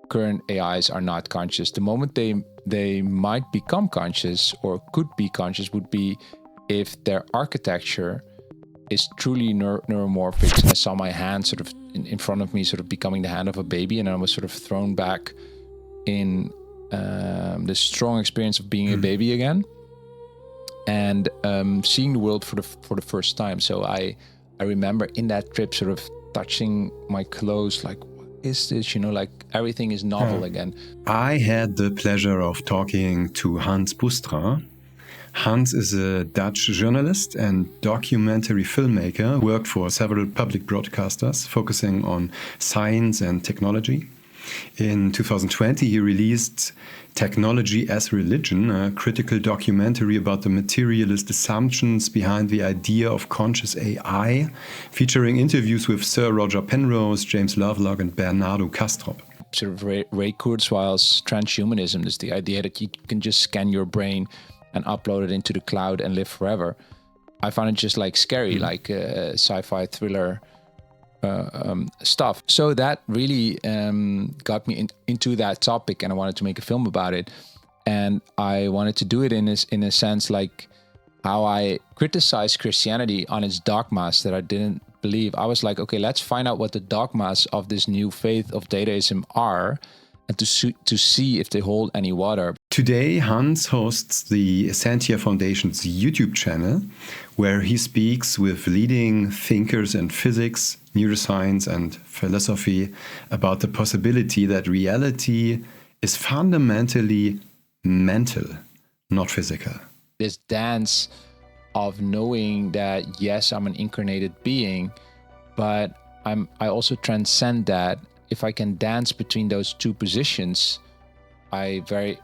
current AIs are not conscious. The moment they might become conscious or could be conscious would be if their architecture is truly neuromorphic. I saw my hand sort of in front of me, sort of becoming the hand of a baby, and I was sort of thrown back in the strong experience of being a baby again, and seeing the world for the first time. So I remember in that trip sort of touching my clothes, like, what is this? Like everything is novel again. I had the pleasure of talking to Hans Busstra. Hans is a Dutch journalist and documentary filmmaker, worked for several public broadcasters focusing on science and technology. In 2020, he released Technology as Religion, a critical documentary about the materialist assumptions behind the idea of conscious AI, featuring interviews with Sir Roger Penrose, James Lovelock, and Bernardo Kastrop. Sort of Ray Kurzweil's transhumanism is the idea that you can just scan your brain and upload it into the cloud and live forever. I found it just like scary, like sci-fi thriller stuff. So that really got me into that topic, and I wanted to make a film about it. And I wanted to do it in a sense like how I criticized Christianity on its dogmas that I didn't believe. I was like, okay, let's find out what the dogmas of this new faith of dataism are, and to see if they hold any water. Today, Hans hosts the Essentia Foundation's YouTube channel, where he speaks with leading thinkers in physics, neuroscience, and philosophy about the possibility that reality is fundamentally mental, not physical. This dance of knowing that, yes, I'm an incarnated being, but I also transcend that. If I can dance between those two positions, I very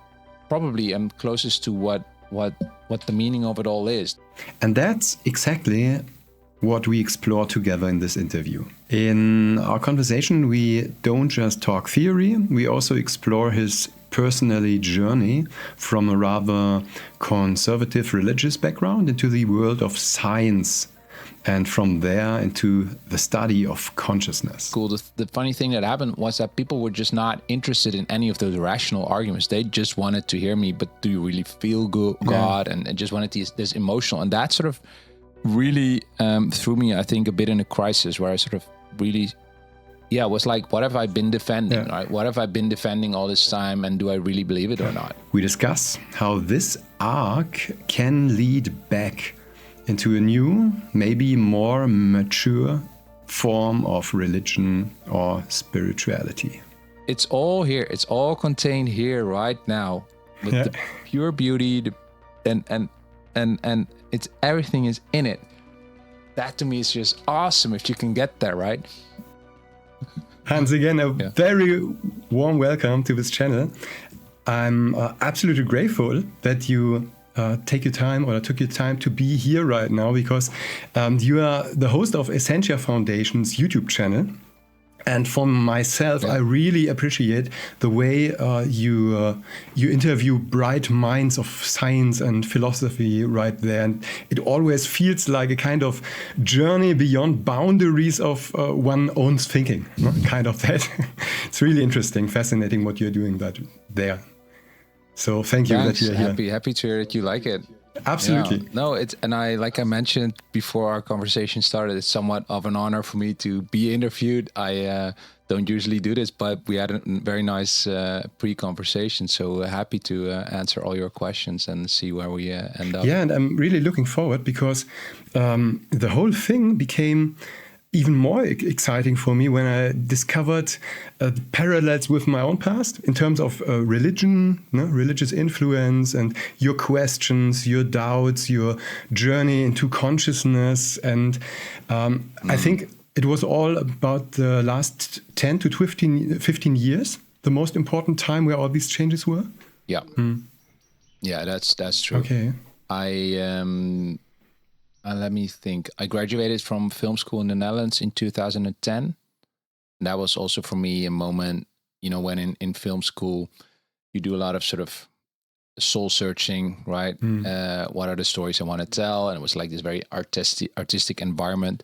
probably am closest to what the meaning of it all is. And that's exactly what we explore together in this interview. In our conversation, we don't just talk theory, we also explore his personal journey from a rather conservative religious background into the world of science, and from there into the study of consciousness. Cool. The funny thing that happened was that people were just not interested in any of those rational arguments. They just wanted to hear me, but do you really feel God? Yeah. And just wanted this emotional. And that sort of really threw me, I think, a bit in a crisis where I sort of really, was like, what have I been defending? Right? What have I been defending all this time, and do I really believe it or not? We discuss how this arc can lead back into a new, maybe more mature form of religion or spirituality. It's all here. It's all contained here right now, with the pure beauty, and it's everything is in it. That to me is just awesome if you can get there, right? Hans, again, a very warm welcome to this channel. I'm absolutely grateful that you took your time to be here right now, because you are the host of Essentia Foundation's YouTube channel. And for myself, I really appreciate the way you interview bright minds of science and philosophy right there. And it always feels like a kind of journey beyond boundaries of one's own thinking, kind of that. It's really interesting, fascinating what you're doing there. So thank you that you're here. Happy to hear that you like it. Absolutely. Yeah. No, like I mentioned before our conversation started, it's somewhat of an honor for me to be interviewed. I don't usually do this, but we had a very nice pre-conversation. So happy to answer all your questions and see where we end up. Yeah, and I'm really looking forward, because the whole thing became even more exciting for me when I discovered parallels with my own past in terms of religion, religious influence, and your questions, your doubts, your journey into consciousness. And I think it was all about the last 10 to 15 years, the most important time where all these changes were. Yeah. Yeah, that's true. Okay. Let me think. I graduated from film school in the Netherlands in 2010. And that was also for me a moment, when in film school, you do a lot of sort of soul searching, right? What are the stories I want to tell? And it was like this very artistic environment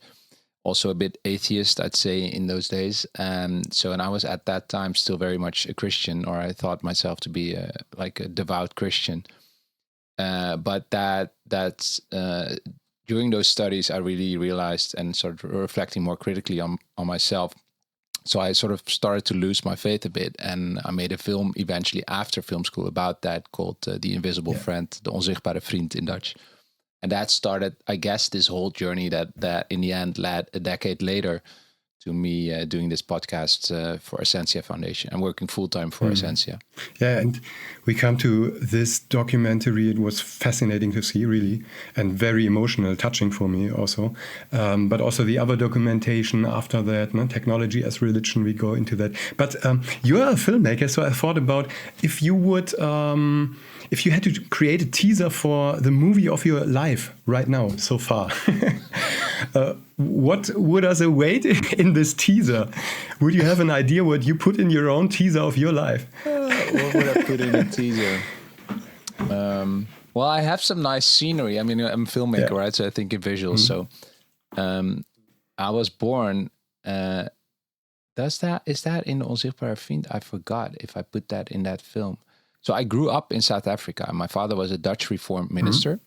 also a bit atheist, I'd say, in those days. And I was at that time still very much a Christian, or I thought myself to be like a devout Christian. But during those studies, I really realized, and sort of reflecting more critically on myself. So I sort of started to lose my faith a bit, and I made a film eventually after film school about that, called The Invisible Friend, De Onzichtbare Vriend in Dutch. And that started, I guess, this whole journey that in the end led a decade later to me doing this podcast for Essentia Foundation. I'm working full-time for Essentia. Yeah, and we come to this documentary. It was fascinating to see, really, and very emotional, touching for me also. But also the other documentation after that, Technology as Religion, we go into that. But you're a filmmaker, so I thought about if you would... if you had to create a teaser for the movie of your life right now, so far, what would us await in this teaser? Would you have an idea what you put in your own teaser of your life? What would I put in a teaser? Well, I have some nice scenery. I mean, I'm a filmmaker, right? So I think in visuals. So I was born... is that in Onzichtbare Vriend? I forgot if I put that in that film. So I grew up in South Africa. My father was a Dutch Reformed minister,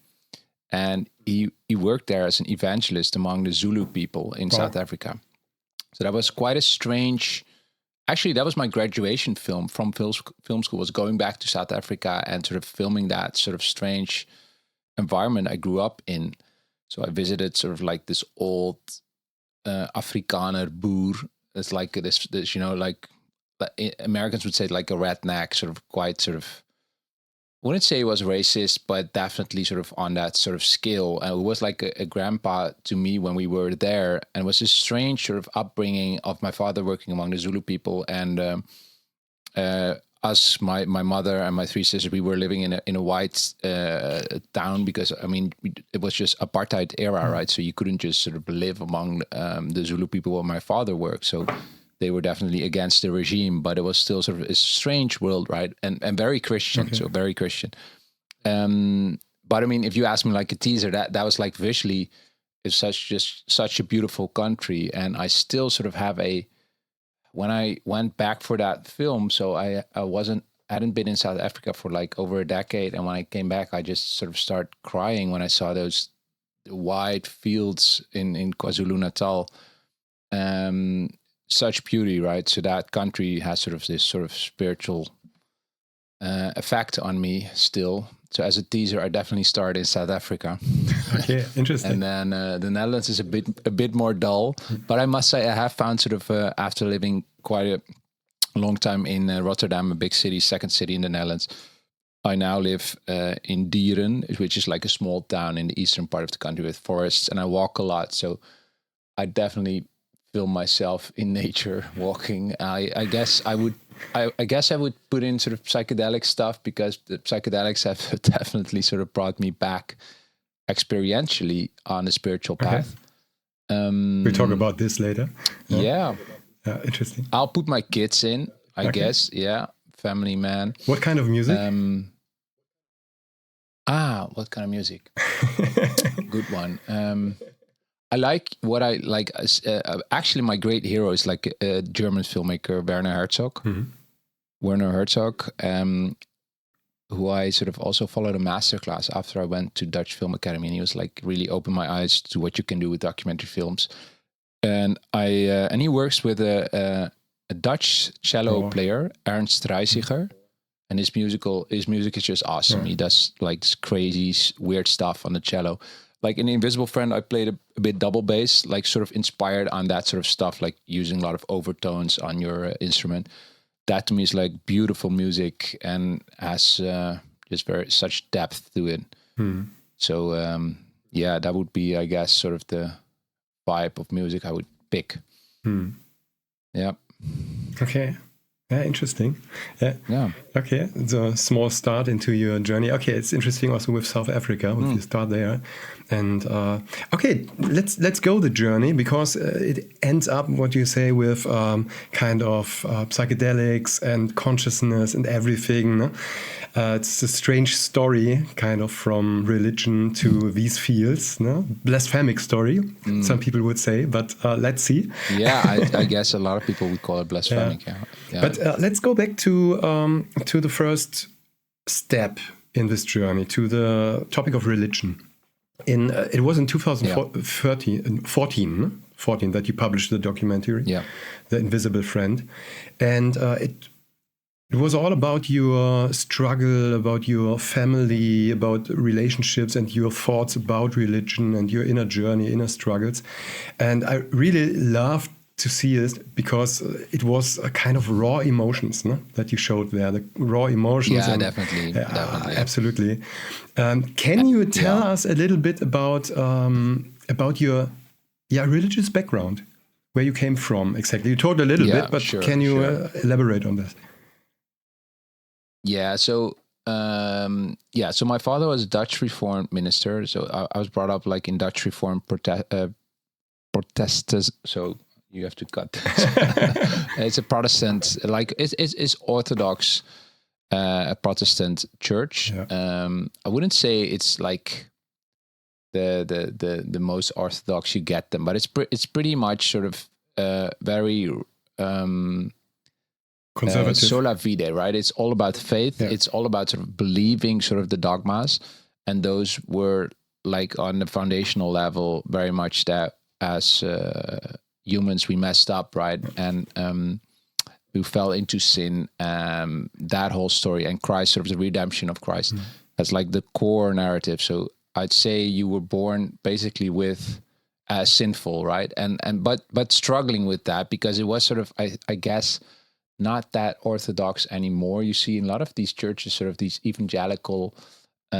and he worked there as an evangelist among the Zulu people in South Africa. So that was quite a strange... Actually, that was my graduation film from film school, was going back to South Africa and sort of filming that sort of strange environment I grew up in. So I visited sort of like this old Afrikaner boer. It's like this, you know, like... Americans would say like a redneck, sort of quite sort of... I wouldn't say he was racist, but definitely sort of on that sort of scale. And it was like a grandpa to me when we were there. And it was a strange sort of upbringing of my father working among the Zulu people. And us, my mother and my three sisters, we were living in a white town because, I mean, it was just apartheid era, right? So you couldn't just sort of live among the Zulu people where my father worked. So they were definitely against the regime, but it was still sort of a strange world, right? And very Christian, so very Christian. But I mean, if you ask me like a teaser, that was like visually, it's such a beautiful country. And I still sort of have when I went back for that film, so I hadn't been in South Africa for like over a decade. And when I came back, I just sort of started crying when I saw those wide fields in KwaZulu-Natal. Such beauty, right? So that country has sort of this sort of spiritual effect on me still. So as a teaser, I definitely started in South Africa. Okay, interesting. And then the Netherlands is a bit more dull. But I must say, I have found sort of after living quite a long time in Rotterdam, a big city, second city in the Netherlands, I now live in Dieren, which is like a small town in the eastern part of the country with forests, and I walk a lot. So I definitely film myself in nature walking. I guess I would put in sort of psychedelic stuff, because the psychedelics have definitely sort of brought me back experientially on a spiritual path. We'll talk about this later. Yeah. Interesting. I'll put my kids in, I guess. Yeah. Family man. What kind of music? What kind of music? Good one. I like what I like. Actually, my great hero is like a German filmmaker, Werner Herzog. Werner Herzog, who I sort of also followed a masterclass after I went to Dutch Film Academy, and he was like really opened my eyes to what you can do with documentary films. And and he works with a Dutch cello player, Ernst Reisiger, and his music is just awesome. He does like this crazy weird stuff on the cello. Like in The Invisible Friend, I played a bit double bass, like sort of inspired on that sort of stuff, like using a lot of overtones on your instrument. That to me is like beautiful music and has just such depth to it. So yeah, that would be, I guess, sort of the vibe of music I would pick. Yeah. Okay. Yeah, interesting. Yeah. Yeah. Okay, so a small start into your journey. Okay, it's interesting also with South Africa, if you start there. And okay, let's go the journey, because it ends up, what you say, with kind of psychedelics and consciousness and everything. No? It's a strange story, kind of from religion to these fields. No? Blasphemic story, some people would say, but let's see. Yeah, I guess a lot of people would call it blasphemic. Yeah. But let's go back to the first step in this journey, to the topic of religion. It was in 2014 that you published the documentary, The Invisible Friend, and it was all about your struggle, about your family, about relationships, and your thoughts about religion and your inner journey, inner struggles. And I really loved to see it, because it was a kind of raw emotions, no? That you showed there, the raw emotions. Yeah, and, definitely. Absolutely. Can you tell us a little bit about your religious background, where you came from exactly? You told a little bit, but can you elaborate on this? Yeah. So so my father was a Dutch Reformed minister. So I was brought up like in Dutch Reformed Protestants. So you have to cut this. It's a Protestant, like it's Orthodox, a Protestant church. I wouldn't say it's like the most Orthodox you get them, but it's pretty much sort of very conservative, sola fide, right? It's all about faith. Yeah. It's all about sort of believing sort of the dogmas, and those were like on the foundational level very much that as humans we messed up, right? And we fell into sin. That whole story, and Christ, sort of the redemption of Christ, as like the core narrative. So I'd say you were born basically with sinful, right? But struggling with that, because it was sort of I guess not that orthodox anymore. You see in a lot of these churches sort of these evangelical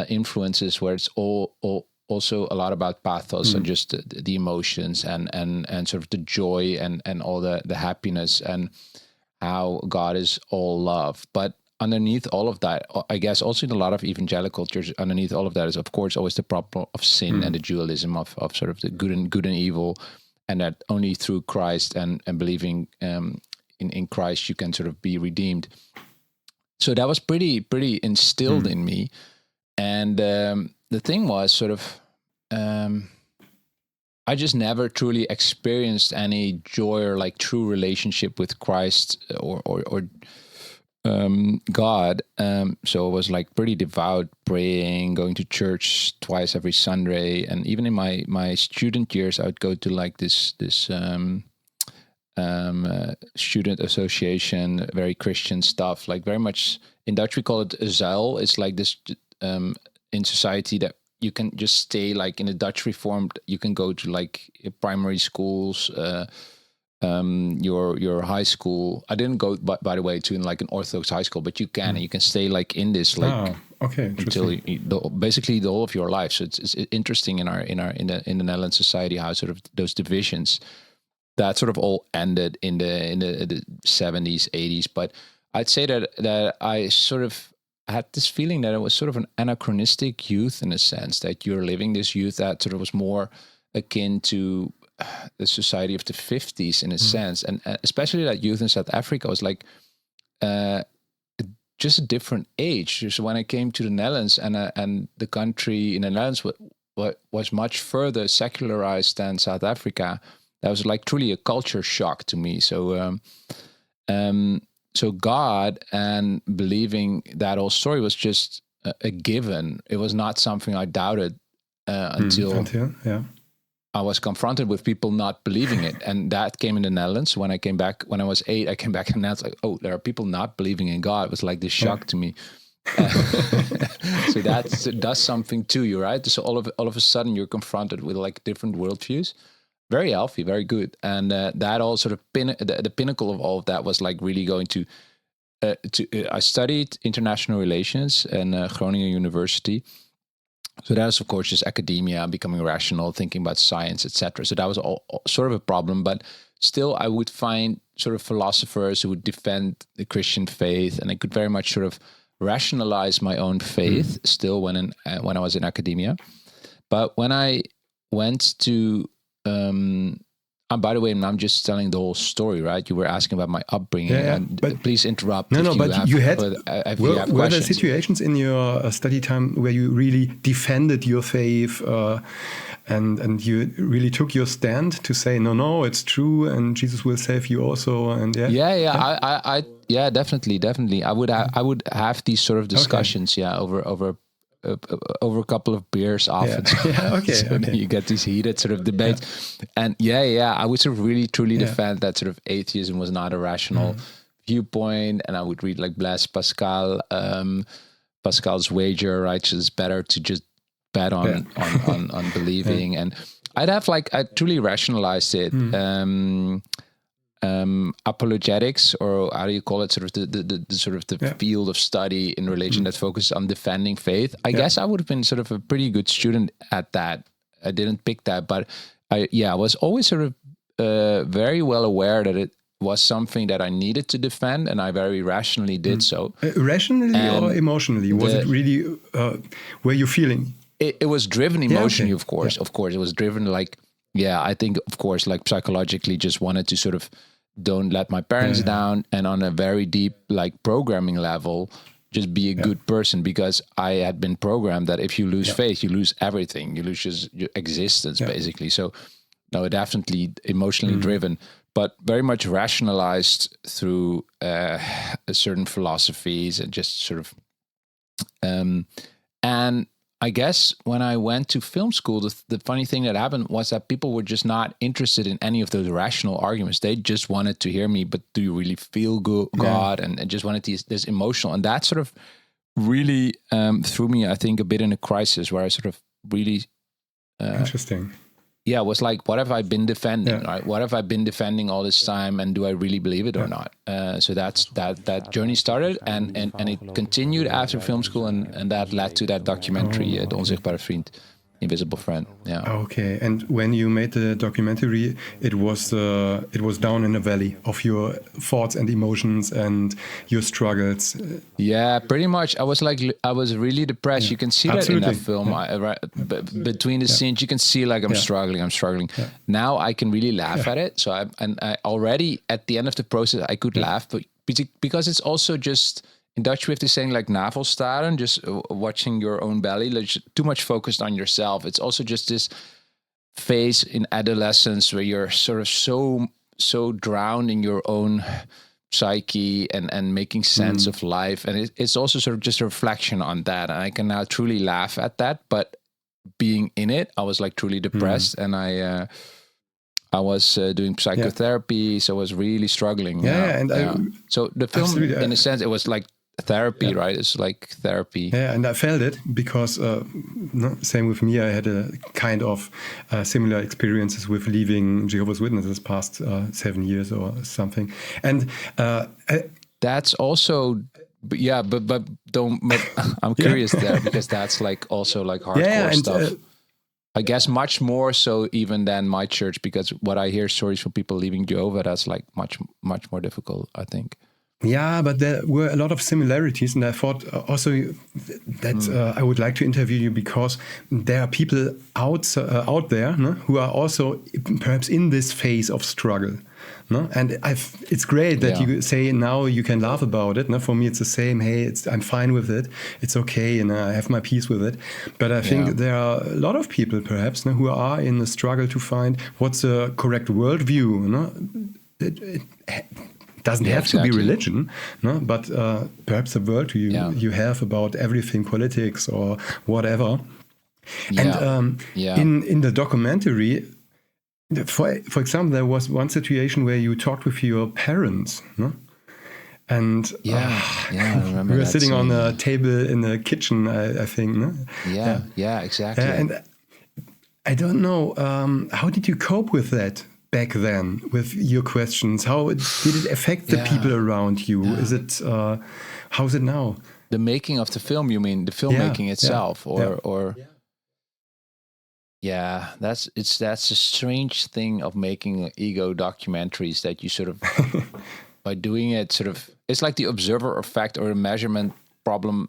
influences, where it's all also a lot about pathos and just the emotions and sort of the joy and all the happiness, and how God is all love. But underneath all of that, I guess also in a lot of evangelical churches, underneath all of that is of course always the problem of sin and the dualism of sort of the good and evil, and that only through Christ and believing in Christ you can sort of be redeemed. So that was pretty instilled in me. And the thing was sort of, I just never truly experienced any joy or like true relationship with Christ or God. So I was like pretty devout, praying, going to church twice every Sunday, and even in my student years, I would go to like this student association, very Christian stuff, like very much in Dutch we call it a zuil. It's like this in society that you can just stay like in a Dutch Reformed. You can go to like primary schools, your high school. I didn't go, by the way, to like an Orthodox high school, but you can and you can stay like in this like until basically the whole of your life. So it's interesting in the Netherlands society how sort of those divisions that sort of all ended in the 70s, 80s. But I'd say that I sort of had this feeling that it was sort of an anachronistic youth, in a sense that you're living this youth that sort of was more akin to the society of the 50s in a sense. And especially that youth in South Africa was like just a different age. So when I came to the Netherlands and the country in the Netherlands was much further secularized than South Africa, that was like truly a culture shock to me. So so God and believing that whole story was just a given. It was not something I doubted until I was confronted with people not believing it. And that came in the Netherlands. When I came back, when I was 8, I came back and that's like, oh, there are people not believing in God. It was like this shock to me. So that does something to you, right? So all of a sudden you're confronted with like different worldviews. Very healthy, very good. And that all sort of the pinnacle of all of that was like really going to I studied international relations in Groningen University. So that is, of course, just academia, becoming rational, thinking about science, etc. So that was all sort of a problem. But still I would find sort of philosophers who would defend the Christian faith, and I could very much sort of rationalize my own faith still when I was in academia. But when I went to, by the way, I'm just telling the whole story, right? You were asking about my upbringing. But please interrupt. Were there questions. Situations in your study time where you really defended your faith and you really took your stand to say, no, it's true, and Jesus will save you also? And I definitely. I would have these sort of discussions, over a couple of beers often. Then you get these heated sort of debates. And I would sort of really truly defend that sort of atheism was not a rational viewpoint. And I would read like Blaise Pascal, Pascal's wager, right? It's better to just bet on believing. And I truly rationalized it. Apologetics, or how do you call it, sort of the field of study in religion that focuses on defending faith. I guess I would have been sort of a pretty good student at that. I didn't pick that, but I was always sort of very well aware that it was something that I needed to defend, and I very rationally did so. Rationally or emotionally? Was it really, were you feeling? It was driven emotionally, of course. Of course, it was driven I think, of course, like psychologically, just wanted to sort of don't let my parents down, and on a very deep programming level, just be a good person, because I had been programmed that if you lose faith, you lose everything, you lose just your existence basically. So no, definitely emotionally driven, but very much rationalized through certain philosophies and just sort of and I guess when I went to film school, the funny thing that happened was that people were just not interested in any of those rational arguments. They just wanted to hear me, but do you really feel God? And just wanted this emotional. And that sort of really threw me, I think, a bit in a crisis where I sort of really... Interesting. Yeah, it was like, what have I been defending? Right? What have I been defending all this time, and do I really believe it or not? So that journey started, and it continued after film school, and that led to that documentary, De Onzichtbare Vriend, Invisible Friend. Yeah. Okay, and when you made the documentary, it was down in the valley of your thoughts and emotions and your struggles. Yeah, pretty much. I was really depressed. You can see that in that film. Between the scenes, you can see I'm struggling. Yeah. Now I can really laugh at it. So I already at the end of the process I could laugh, but because it's also just. In Dutch, we have this saying navelstaren, just watching your own belly, too much focused on yourself. It's also just this phase in adolescence where you're sort of so drowned in your own psyche and making sense of life. And it's also sort of just a reflection on that. And I can now truly laugh at that. But being in it, I was truly depressed, and I was doing psychotherapy, so I was really struggling. So the film, in a sense, it was like therapy, right? It's like therapy. Yeah, and I felt it because, same with me, I had a kind of similar experiences with leaving Jehovah's Witnesses past 7 years or something. And that's also... but I'm curious there, because that's also hardcore stuff. I guess much more so even than my church, because what I hear stories from people leaving Jehovah, that's much more difficult, I think. Yeah, but there were a lot of similarities, and I thought also that I would like to interview you because there are people out there who are also perhaps in this phase of struggle. No? And it's great that you say now you can laugh about it. No? For me, it's the same. Hey, I'm fine with it. It's okay, and I have my peace with it. But I think there are a lot of people, perhaps, who are in a struggle to find what's the correct worldview. No? It doesn't have to be religion, no? But perhaps a worldview you have about everything, politics or whatever. And in the documentary, for example, there was one situation where you talked with your parents, no? And I remember we were sitting on a table in the kitchen, I think. No? Yeah, exactly. And I don't know, how did you cope with that back then, with your questions? How did it affect the people around you? Is it, how's it now? The making of the film, you mean? The filmmaking itself? Or that's a strange thing of making ego documentaries, that you sort of by doing it sort of, it's like the observer effect or a measurement problem.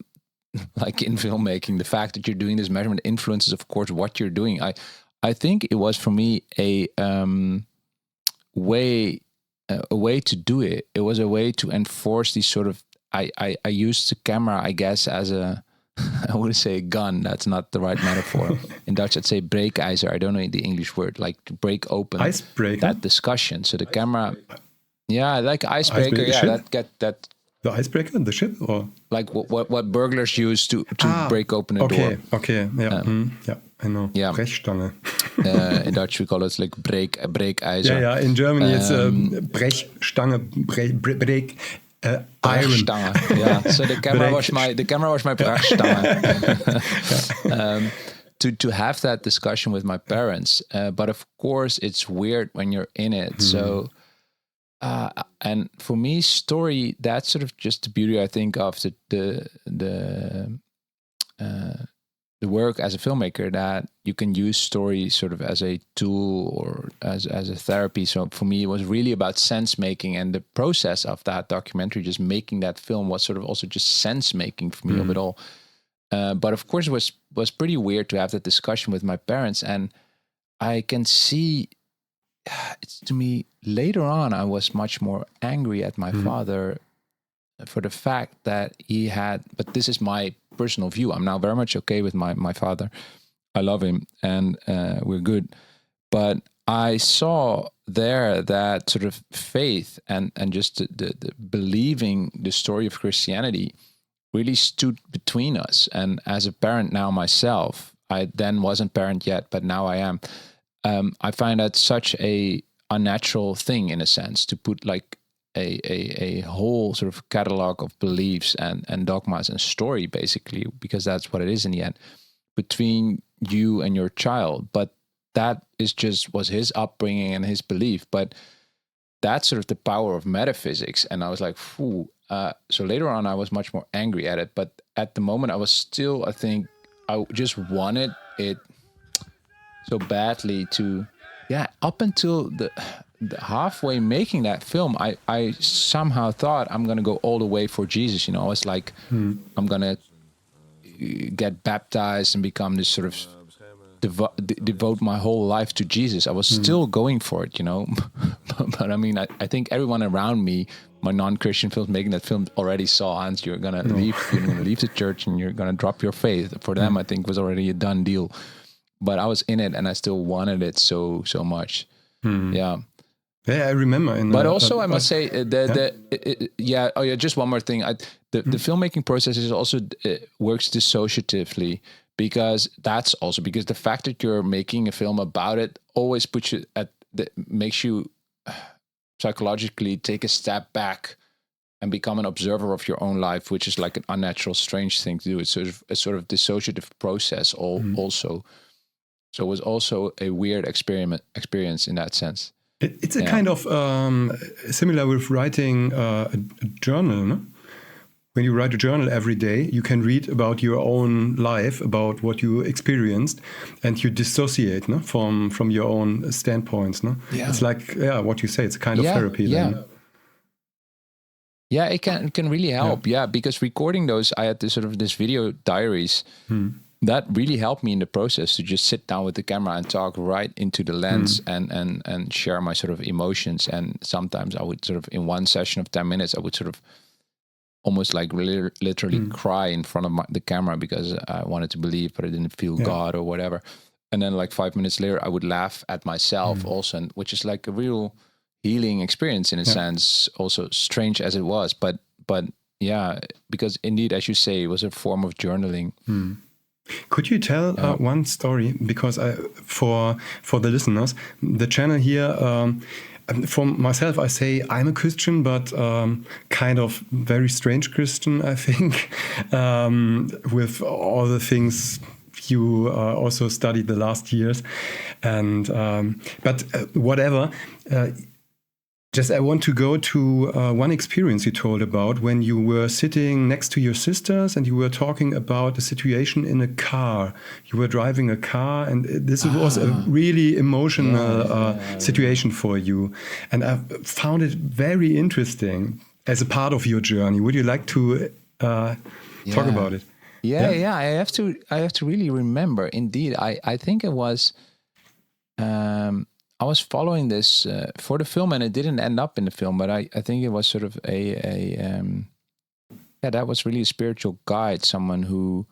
Like in filmmaking, the fact that you're doing this measurement influences, of course, what you're doing. I think it was for me a way to do it. It was a way to enforce these sort of. I used the camera, I guess, as a I wouldn't say a gun. That's not the right metaphor. In Dutch, I'd say breekijzer. I don't know the English word, like to break open icebreaker. That discussion. So the camera, like icebreaker. Yeah, that. The icebreaker, the ship, or like what burglars use to break open a door. Okay, yeah, yeah, I know. Yeah, Brechstange. In Dutch we call it like breekijzer. Yeah. In Germany it's Brechstange, break. Iron. Yeah. So the camera was my Brechstange. To have that discussion with my parents, but of course it's weird when you're in it. So. And for me, story, that's sort of just the beauty, I think, of the work as a filmmaker, that you can use story sort of as a tool or as a therapy. So for me, it was really about sense making, and the process of that documentary, just making that film, was sort of also just sense making for me of it all. But of course, it was pretty weird to have that discussion with my parents, and I can see. It's to me later on, I was much more angry at my father for the fact that he had, but this is my personal view. I'm now very much okay with my father. I love him and we're good. But I saw there that sort of faith and just the believing the story of Christianity really stood between us. And as a parent now myself, I then wasn't parent yet, but now I am. I find that such a unnatural thing, in a sense, to put like a whole sort of catalog of beliefs and dogmas and story, basically, because that's what it is in the end, between you and your child. But that was his upbringing and his belief. But that's sort of the power of metaphysics. And I was like, phew. So later on, I was much more angry at it. But at the moment, I was still, I think, I just wanted it so badly to, up until the halfway making that film, I somehow thought I'm going to go all the way for Jesus. I was like, I'm going to get baptized and become this sort of devote my whole life to Jesus. I was still going for it, but I mean, I think everyone around me, my non-Christian films making that film, already saw, Hans, you're going to leave the church and you're going to drop your faith. For them, I think was already a done deal. But I was in it, and I still wanted it so much. Yeah, I remember. But also, I must say just one more thing. The filmmaking process is also works dissociatively, because the fact that you're making a film about it always puts you makes you psychologically take a step back and become an observer of your own life, which is like an unnatural, strange thing to do. It's a sort of dissociative process also. So it was also a weird experience in that sense. It's a kind of similar with writing a journal. No? When you write a journal every day, you can read about your own life, about what you experienced, and you dissociate from your own standpoints. No? Yeah. It's like what you say. It's a kind of therapy. Then. Yeah, it can really help. Yeah, because recording those, I had this video diaries. That really helped me in the process to just sit down with the camera and talk right into the lens and share my sort of emotions. And sometimes I would sort of, in one session of 10 minutes, I would sort of almost like literally cry in front of the camera because I wanted to believe, but I didn't feel God or whatever. And then like 5 minutes later, I would laugh at myself also, which is like a real healing experience in a sense, also strange as it was. But yeah, because indeed, as you say, it was a form of journaling. Could you tell one story? Because for the listeners, the channel here, for myself, I say I'm a Christian, but kind of very strange Christian, I think, with all the things you also studied the last years. And but whatever. Just I want to go to one experience you told about when you were sitting next to your sisters and you were talking about a situation in a car. You were driving a car, and this was a really emotional situation for you. And I found it very interesting as a part of your journey. Would you like to talk about it? Yeah. I have to really remember. Indeed, I think it was. I was following this for the film, and it didn't end up in the film, but I think it was sort of that was really a spiritual guide, someone who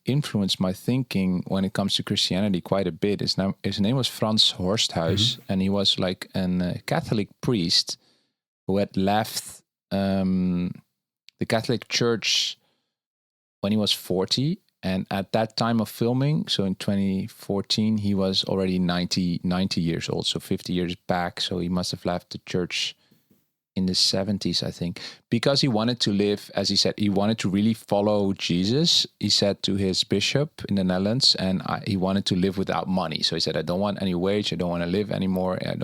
influenced my thinking when it comes to Christianity quite a bit. His name was Frans Horsthuis, and he was like a Catholic priest who had left the Catholic Church when he was 40. And at that time of filming, so in 2014, he was already 90 years old, so 50 years back. So he must have left the church in the 70s, I think, because he wanted to live, as he said, he wanted to really follow Jesus. He said to his bishop in the Netherlands, and he wanted to live without money. So he said, I don't want any wage. I don't want to live anymore. I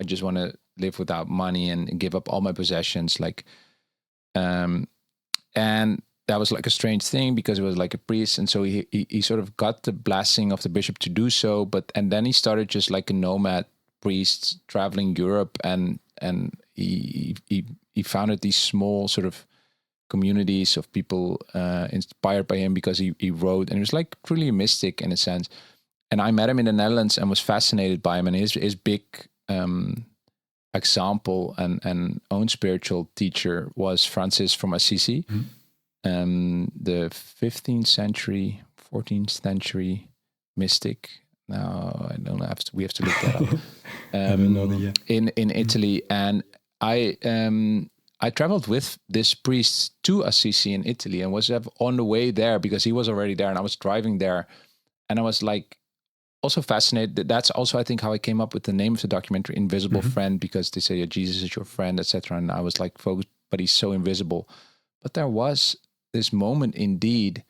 just want to live without money and give up all my possessions. And that was like a strange thing because it was like a priest. And so he sort of got the blessing of the bishop to do so. And then he started just like a nomad priest traveling Europe. And he founded these small sort of communities of people inspired by him because he wrote. And it was like really a mystic in a sense. And I met him in the Netherlands and was fascinated by him. And his big example and own spiritual teacher was Francis from Assisi. Mm-hmm. The 15th century, 14th century mystic. Now I don't have to. We have to look that up. I don't know the year. In Italy, and I traveled with this priest to Assisi in Italy, and was on the way there because he was already there, and I was driving there, and I was like also fascinated. That's also I think how I came up with the name of the documentary, Invisible Friend, because they say Jesus is your friend, etc. And I was like focused, but he's so invisible. But there was this moment indeed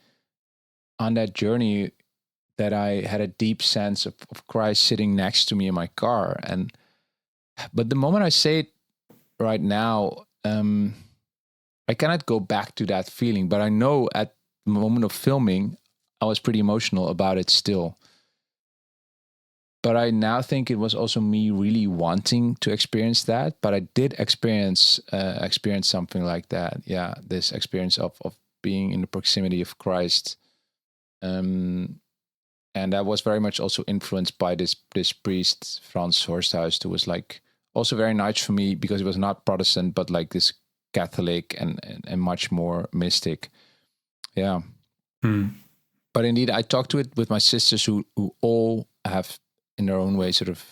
on that journey that I had a deep sense of Christ sitting next to me in my car. But the moment I say it right now, I cannot go back to that feeling, but I know at the moment of filming, I was pretty emotional about it still. But I now think it was also me really wanting to experience that. But I did experience something like that. Yeah, this experience of being in the proximity of Christ, and that was very much also influenced by this priest Frans Horsthuis, who was like also very nice for me because he was not Protestant but like this Catholic and much more mystic. Yeah. But indeed, I talked to it with my sisters who all have in their own way sort of,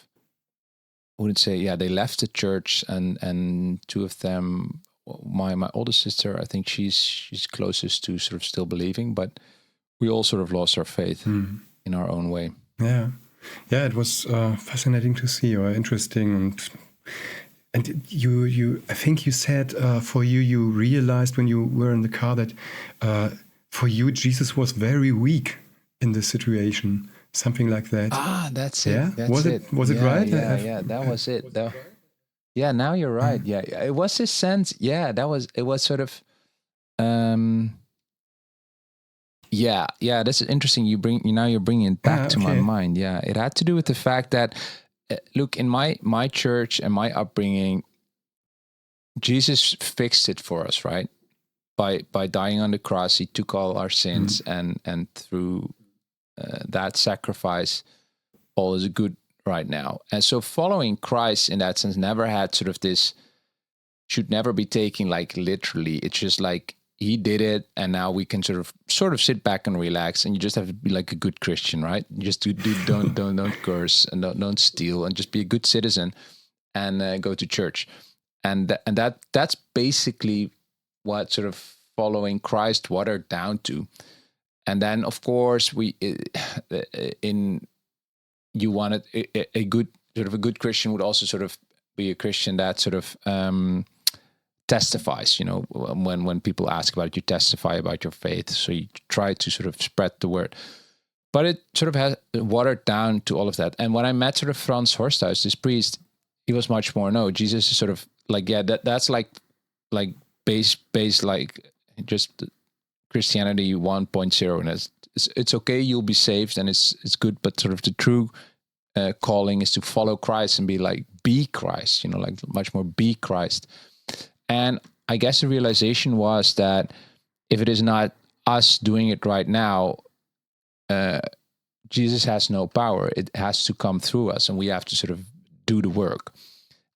I wouldn't say, they left the church, and two of them, my oldest sister, I think she's closest to sort of still believing, but we all sort of lost our faith in our own way. Yeah, it was fascinating to see, or interesting, and you I think you said for you realized when you were in the car that for you Jesus was very weak in this situation. Something like that. That's it. Yeah, that's was it right? Yeah, that was it. Yeah, now you're right. Yeah, it was this sense. Yeah, it was sort of. That's interesting. You're bringing it back to my mind. Yeah, it had to do with the fact that, look, in my church and my upbringing, Jesus fixed it for us, right? By dying on the cross, he took all our sins, and through that sacrifice, all is good right now. And so following Christ in that sense never had sort of this, should never be taken like literally. It's just like he did it, and now we can sort of sit back and relax, and you just have to be like a good Christian, right? You just don't curse and don't steal, and just be a good citizen and go to church. And that's basically what sort of following Christ watered down to. And then, of course, you wanted a good Christian would also sort of be a Christian that sort of testifies. You know, when people ask about it, you testify about your faith. So you try to sort of spread the word. But it sort of has watered down to all of that. And when I met sort of Frans Horsthuis, this priest, he was much more, no, Jesus is sort of like, yeah, that's like base like just Christianity 1.0, and it's okay, you'll be saved and it's good, but sort of the true calling is to follow Christ and be Christ, like much more be Christ. And I guess the realization was that if it is not us doing it right now, Jesus has no power. It has to come through us, and we have to sort of do the work.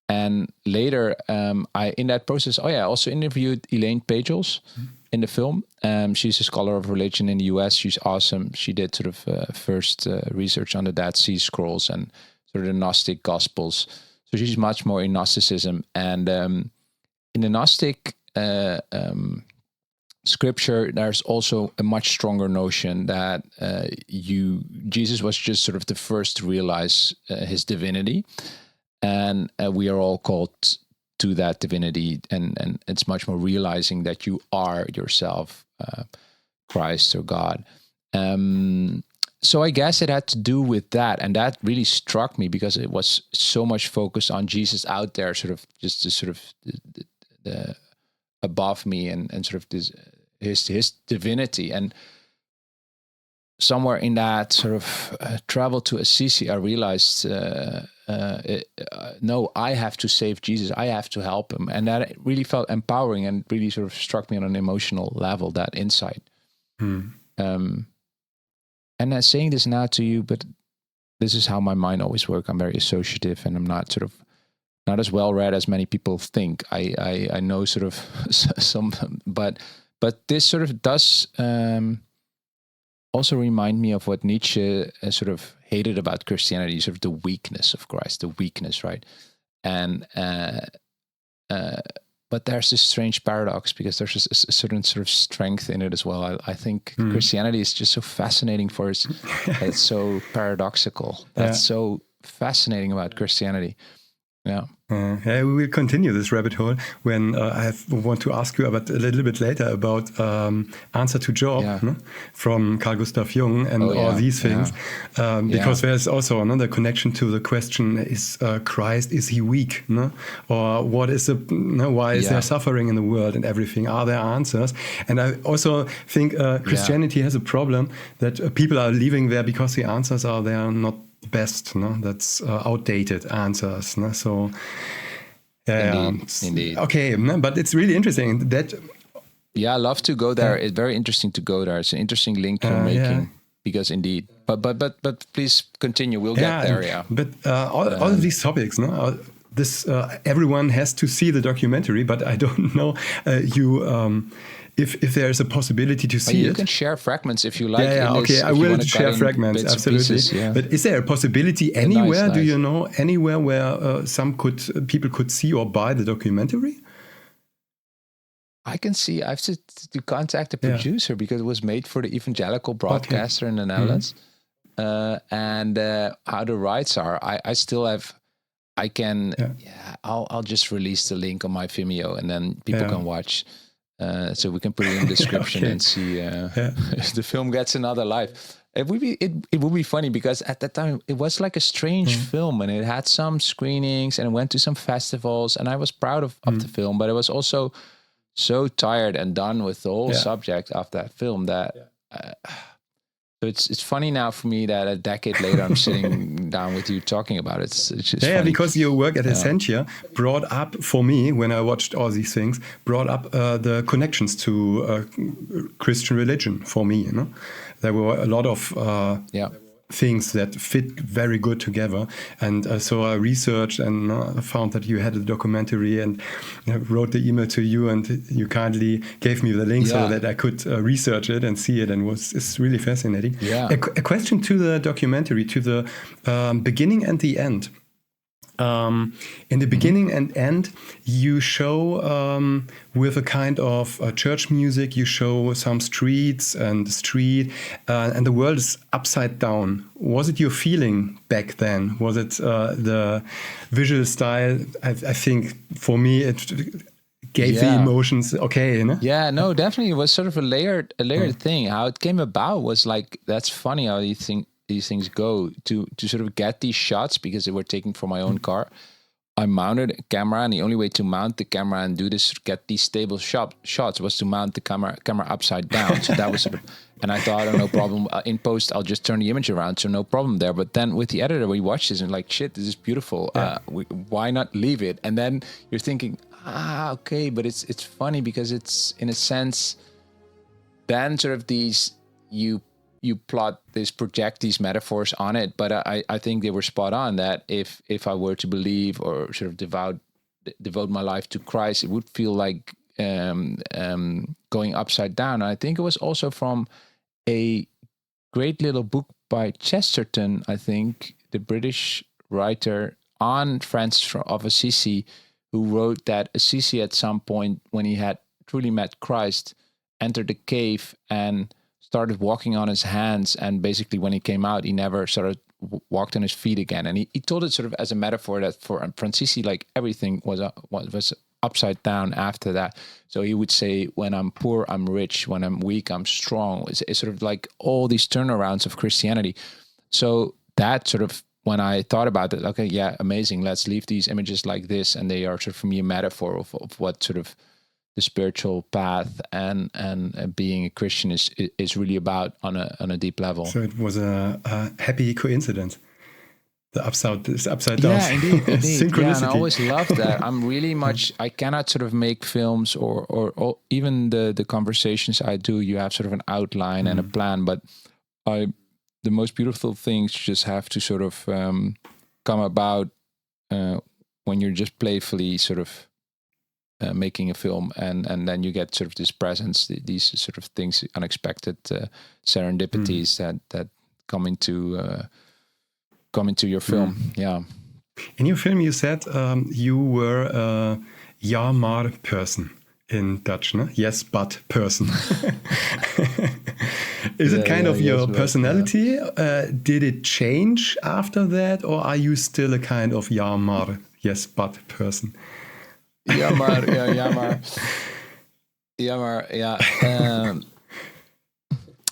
And later, I in that process, I also interviewed Elaine Pagels in the film. She's a scholar of religion in the US. She's awesome. She did sort of first research on the Dead Sea Scrolls and sort of the Gnostic Gospels. So she's much more in Gnosticism. And in the Gnostic scripture, there's also a much stronger notion that Jesus was just sort of the first to realize his divinity. And we are all called to that divinity, and it's much more realizing that you are yourself Christ or God. So I guess it had to do with that, and that really struck me because it was so much focused on Jesus out there, sort of just the sort of the above me, and sort of this his divinity. And somewhere in that sort of travel to Assisi, I realized, no, I have to save Jesus. I have to help him. And that really felt empowering and really sort of struck me on an emotional level, that insight. And I'm saying this now to you, but this is how my mind always works. I'm very associative, and I'm not as well read as many people think. I know sort of some, but this sort of does also remind me of what Nietzsche sort of hated about Christianity, sort of the weakness of Christ, the weakness, right? And but there's this strange paradox, because there's just a certain sort of strength in it as well. I think Christianity is just so fascinating for us. It's so paradoxical. That's so fascinating about Christianity. Yeah. We will continue this rabbit hole when I want to ask you about a little bit later about Answer to Job from Carl Gustav Jung and all these things, because there's also another connection to the question: is Christ, is he weak, no? Or what is why is there suffering in the world and everything? Are there answers? And I also think Christianity has a problem that people are leaving there because the answers are there not best, no? That's outdated answers, no? So indeed. Okay, but it's really interesting that I love to go there. It's very interesting to go there. It's an interesting link you're making, because indeed, but please continue, we'll get there. But all of these topics, no, this everyone has to see the documentary, but I don't know if there is a possibility to see it. You can share fragments if you like. Okay, I will share fragments, absolutely. Pieces, But is there a possibility anywhere? Nice. Do you know anywhere where people could see or buy the documentary? I can see. I have to contact the producer, because it was made for the evangelical broadcaster in the Netherlands. And how the rights are, I still have. I can. I'll just release the link on my Vimeo, and then people can watch. So we can put it in the description and see if the film gets another life. It would be funny, because at that time it was like a strange film, and it had some screenings and it went to some festivals, and I was proud of the film, but I was also so tired and done with the whole subject of that film that so it's funny now for me that a decade later I'm sitting down with you talking about it. It's just funny. Because your work at Essentia brought up, for me, when I watched all these things, brought up the connections to Christian religion for me. You know, there were a lot of things that fit very good together, and so I researched and found that you had a documentary, and wrote the email to you, and you kindly gave me the link so that I could research it and see it, and it's really fascinating. A question to the documentary, to the beginning and the end. In the beginning and end, you show with a kind of church music, you show some streets and the street, and the world is upside down. Was it your feeling back then? Was it the visual style? I think for me, it gave the emotions. Okay, you know? Yeah, no, definitely. It was sort of a layered thing. How it came about was like, that's funny how these things go to sort of get these shots, because they were taken from my own car. I mounted a camera, and the only way to mount the camera and do this, get these stable shots, was to mount the camera upside down. So that was sort of, and I thought, oh, no problem. In post, I'll just turn the image around, so no problem there. But then with the editor, we watched this and like, shit, this is beautiful. Yeah. Why not leave it? And then you're thinking, okay, but it's funny because it's, in a sense, then sort of these, you project these metaphors on it, but I think they were spot on, that if I were to believe or sort of devote my life to Christ, it would feel like going upside down. And I think it was also from a great little book by Chesterton, I think, the British writer, on Francis of Assisi, who wrote that Assisi at some point, when he had truly met Christ, entered a cave and started walking on his hands, and basically when he came out, he never sort of walked on his feet again. And he told it sort of as a metaphor that for Francisi, like everything was upside down after that. So he would say, when I'm poor, I'm rich. When I'm weak, I'm strong. It's sort of like all these turnarounds of Christianity. So that sort of, when I thought about it, okay, yeah, amazing. Let's leave these images like this. And they are sort of, for me, a metaphor of what sort of the spiritual path and being a Christian is really about on a deep level. So it was a happy coincidence. The upside down. Yeah, indeed. Synchronicity. Yeah, and I always loved that. I'm really much, I cannot sort of make films or even the conversations I do, you have sort of an outline and a plan, but the most beautiful things just have to sort of come about when you're just playfully sort of making a film, and then you get sort of this presence, these sort of things, unexpected serendipities that come into your film. Yeah. In your film, you said you were a ja maar person in Dutch, no? Yes, but person. Is it kind of your personality? Yeah. Did it change after that, or are you still a kind of ja maar, yes, but person? Ja maar.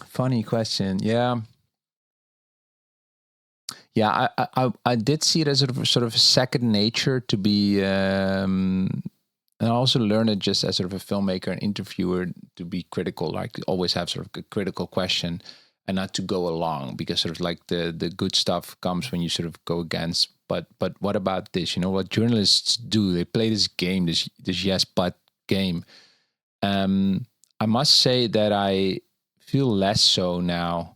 Funny question. Yeah. Yeah, I did see it as sort of a second nature to be, and I also learned it just as sort of a filmmaker and interviewer to be critical, like to always have sort of a critical question and not to go along, because sort of like the good stuff comes when you sort of go against. But what about this? You know what journalists do? They play this game, this yes but game. I must say that I feel less so now.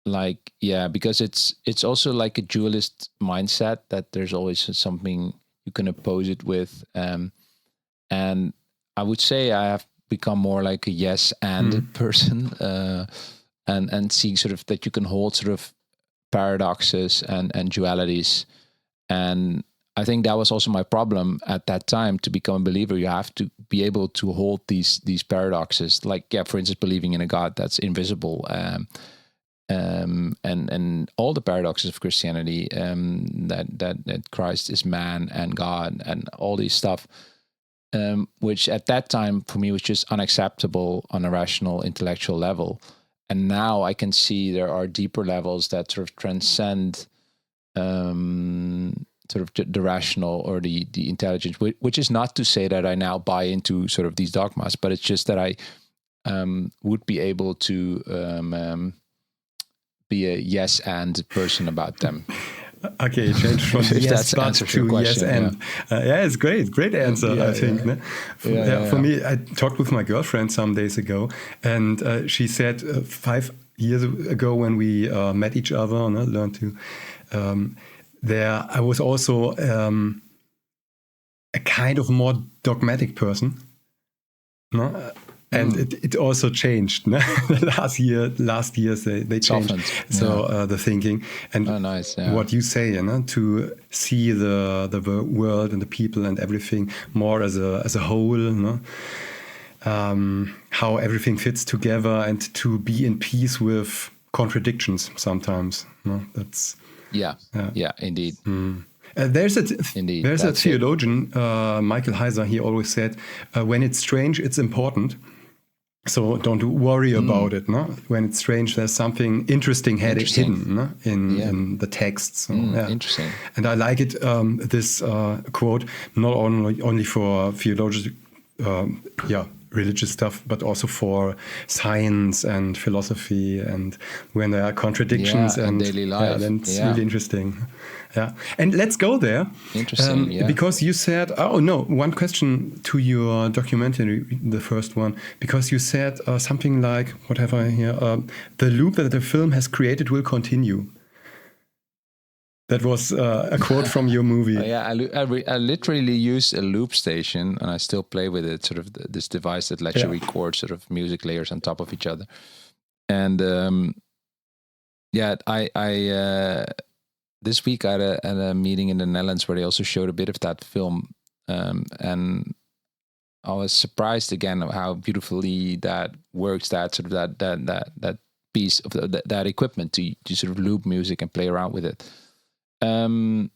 Like, yeah, because it's also like a dualist mindset that there's always something you can oppose it with. And I would say I have become more like a yes and person, and seeing sort of that you can hold sort of paradoxes and dualities. And I think that was also my problem at that time. To become a believer, you have to be able to hold these paradoxes. Like, yeah, for instance, believing in a God that's invisible, and all the paradoxes of Christianity, that Christ is man and God and all these stuff, which at that time for me was just unacceptable on a rational intellectual level. And now I can see there are deeper levels that sort of transcend sort of the rational or the intelligence, which is not to say that I now buy into sort of these dogmas, but it's just that I would be able to be a yes and person about them. Okay, change from yes but to yes and. Yeah, it's great answer, I think. Yeah. For me, I talked with my girlfriend some days ago, and she said 5 years ago when we met each other and learned to, there I was also a kind of more dogmatic person. No? And it also changed. No? last years they changed. So the thinking and what you say, you know, to see the world and the people and everything more as a whole, you know? How everything fits together, and to be in peace with contradictions sometimes. You know? That's indeed. There's a theologian, Michael Heiser. He always said, "When it's strange, it's important." So don't worry about it. No, when it's strange, there's something interesting hidden, no? in the texts. So, Interesting. And I like it. This quote, not only for theological, religious stuff, but also for science and philosophy, and when there are contradictions and daily life. then it's really interesting. Yeah, and let's go there. Interesting, because you said, one question to your documentary, the first one, because you said something like, what have I here? The loop that the film has created will continue. That was a quote from your movie. I literally use a loop station, and I still play with it, sort of this device that lets you record sort of music layers on top of each other. And this week I had a meeting in the Netherlands where they also showed a bit of that film, and I was surprised again of how beautifully that works. That sort of that piece of that equipment to sort of loop music and play around with it. I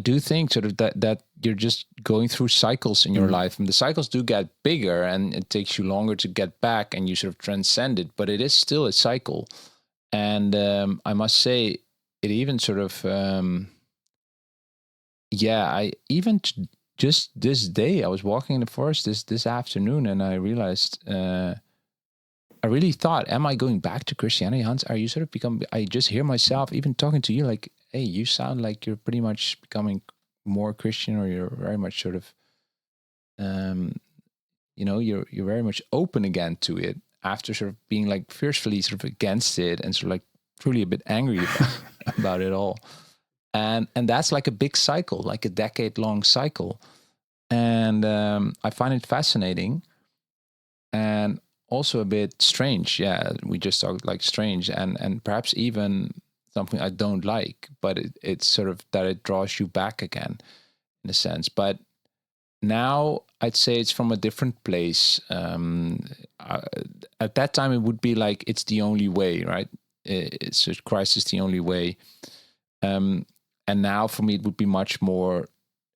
do think sort of that you're just going through cycles in your life, and the cycles do get bigger, and it takes you longer to get back, and you sort of transcend it, but it is still a cycle. And I must say, it even sort of, just this day, I was walking in the forest this afternoon, and I realized, I really thought, am I going back to Christianity, Hans? Are you sort of I just hear myself even talking to you like, hey, you sound like you're pretty much becoming more Christian, or you're very much sort of, you're very much open again to it after sort of being like fiercely sort of against it and sort of like truly a bit angry about it all. And that's like a big cycle, like a decade-long cycle. And I find it fascinating and also a bit strange. Yeah, we just talked like strange and perhaps even something I don't like, but it's sort of that it draws you back again in a sense. But now I'd say it's from a different place. At that time, it would be like, it's the only way, right? It's Christ is the only way. And now for me, it would be much more,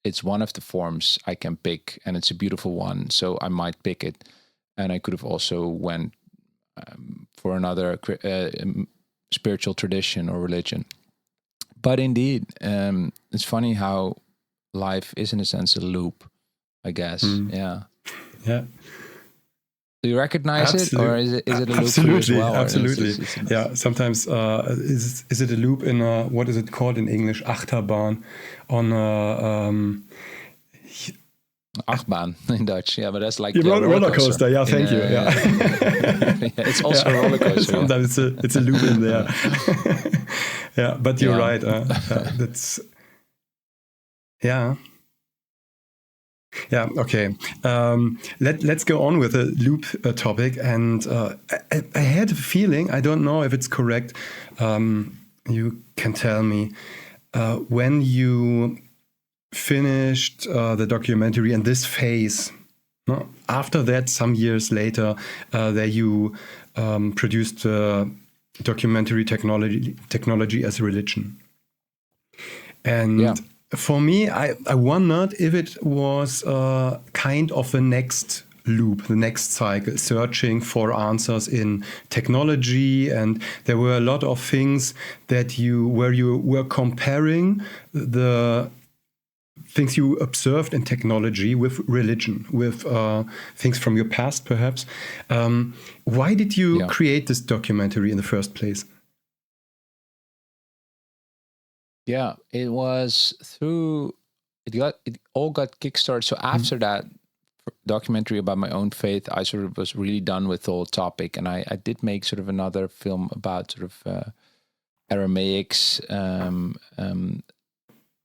it's one of the forms I can pick, and it's a beautiful one. So I might pick it. And I could have also went for another spiritual tradition or religion. But indeed, it's funny how life is in a sense a loop, I guess. Yeah. Do you recognize it, or is it a loop for you as well? Absolutely. Yeah. Sometimes is it a loop in a, what is it called in English? Achterbahn on a. Achtbaan in Dutch, yeah, but that's like roller coaster. Yeah, thank you. Yeah, it's also a roller coaster. Sometimes it's a loop in there. Yeah, but you're right. That's okay. Let's go on with the loop topic. And I had a feeling, I don't know if it's correct. You can tell me when you finished the documentary in this phase. No? After that, some years later, there you produced documentary technology as religion. And for me, I wondered if it was kind of the next loop, the next cycle, searching for answers in technology. And there were a lot of things that you were comparing the things you observed in technology with religion, with things from your past, perhaps. Why did you create this documentary in the first place? Yeah, it was through, it all got kickstarted. So after that documentary about my own faith, I sort of was really done with the whole topic. And I did make sort of another film about sort of Aramaics,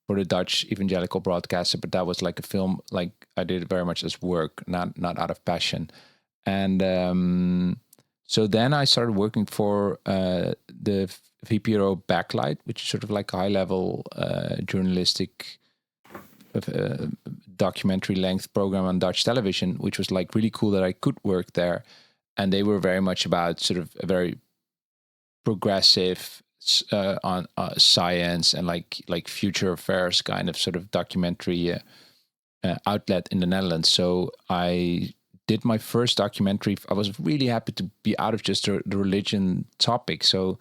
for the Dutch evangelical broadcaster, but that was like a film, like I did it very much as work, not out of passion. And so then I started working for the VPRO Backlight, which is sort of like a high-level journalistic documentary length program on Dutch television, which was like really cool that I could work there. And they were very much about sort of a very progressive on science and like future affairs kind of sort of documentary outlet in the Netherlands. So I did my first documentary, I was really happy to be out of just the religion topic. So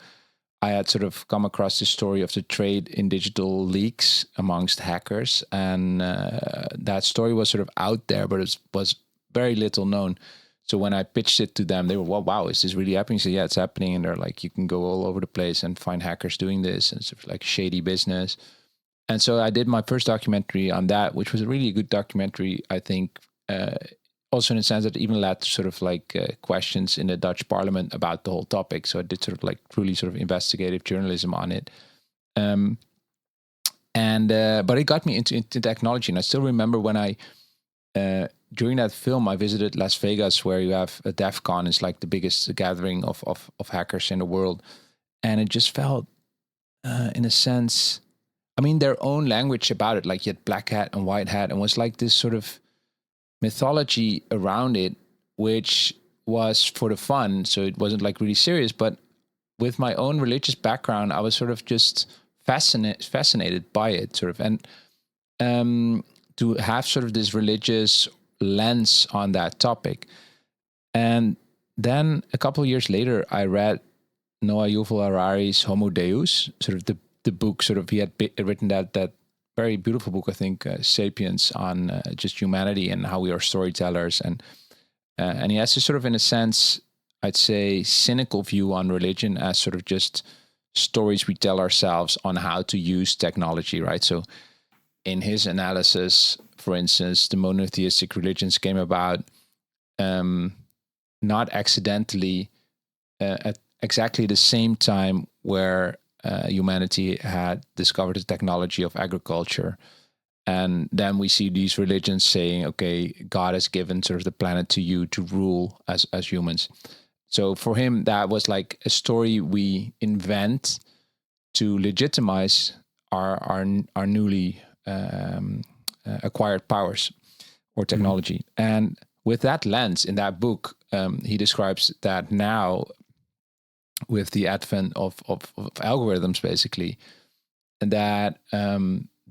I had sort of come across the story of the trade in digital leaks amongst hackers. And that story was sort of out there, but it was very little known. So when I pitched it to them, they were, well, wow, is this really happening? So yeah, it's happening. And they're like, you can go all over the place and find hackers doing this. And it's sort of like shady business. And so I did my first documentary on that, which was a really good documentary, I think, also in the sense that it even led to sort of like questions in the Dutch parliament about the whole topic. So I did sort of like truly sort of investigative journalism on it. But it got me into technology. And I still remember when I, during that film, I visited Las Vegas, where you have a DEF CON. It's like the biggest gathering of hackers in the world. And it just felt, in a sense, I mean, their own language about it, like you had black hat and white hat, and was like this sort of mythology around it, which was for the fun. So it wasn't like really serious, but with my own religious background, I was sort of just fascinated by it, sort of. And to have sort of this religious lens on that topic. And then a couple of years later, I read Noah Yuval Harari's Homo Deus, sort of the book, sort of, he had written that very beautiful book, I think, Sapiens, on just humanity and how we are storytellers. And he has this sort of, in a sense, I'd say, cynical view on religion as sort of just stories we tell ourselves on how to use technology, right? So in his analysis, for instance, the monotheistic religions came about not accidentally at exactly the same time where humanity had discovered the technology of agriculture. And then we see these religions saying, okay, God has given sort of the planet to you to rule as humans. So for him, that was like a story we invent to legitimize our newly acquired powers or technology. Mm-hmm. And with that lens in that book, he describes that now, with the advent of algorithms, basically, that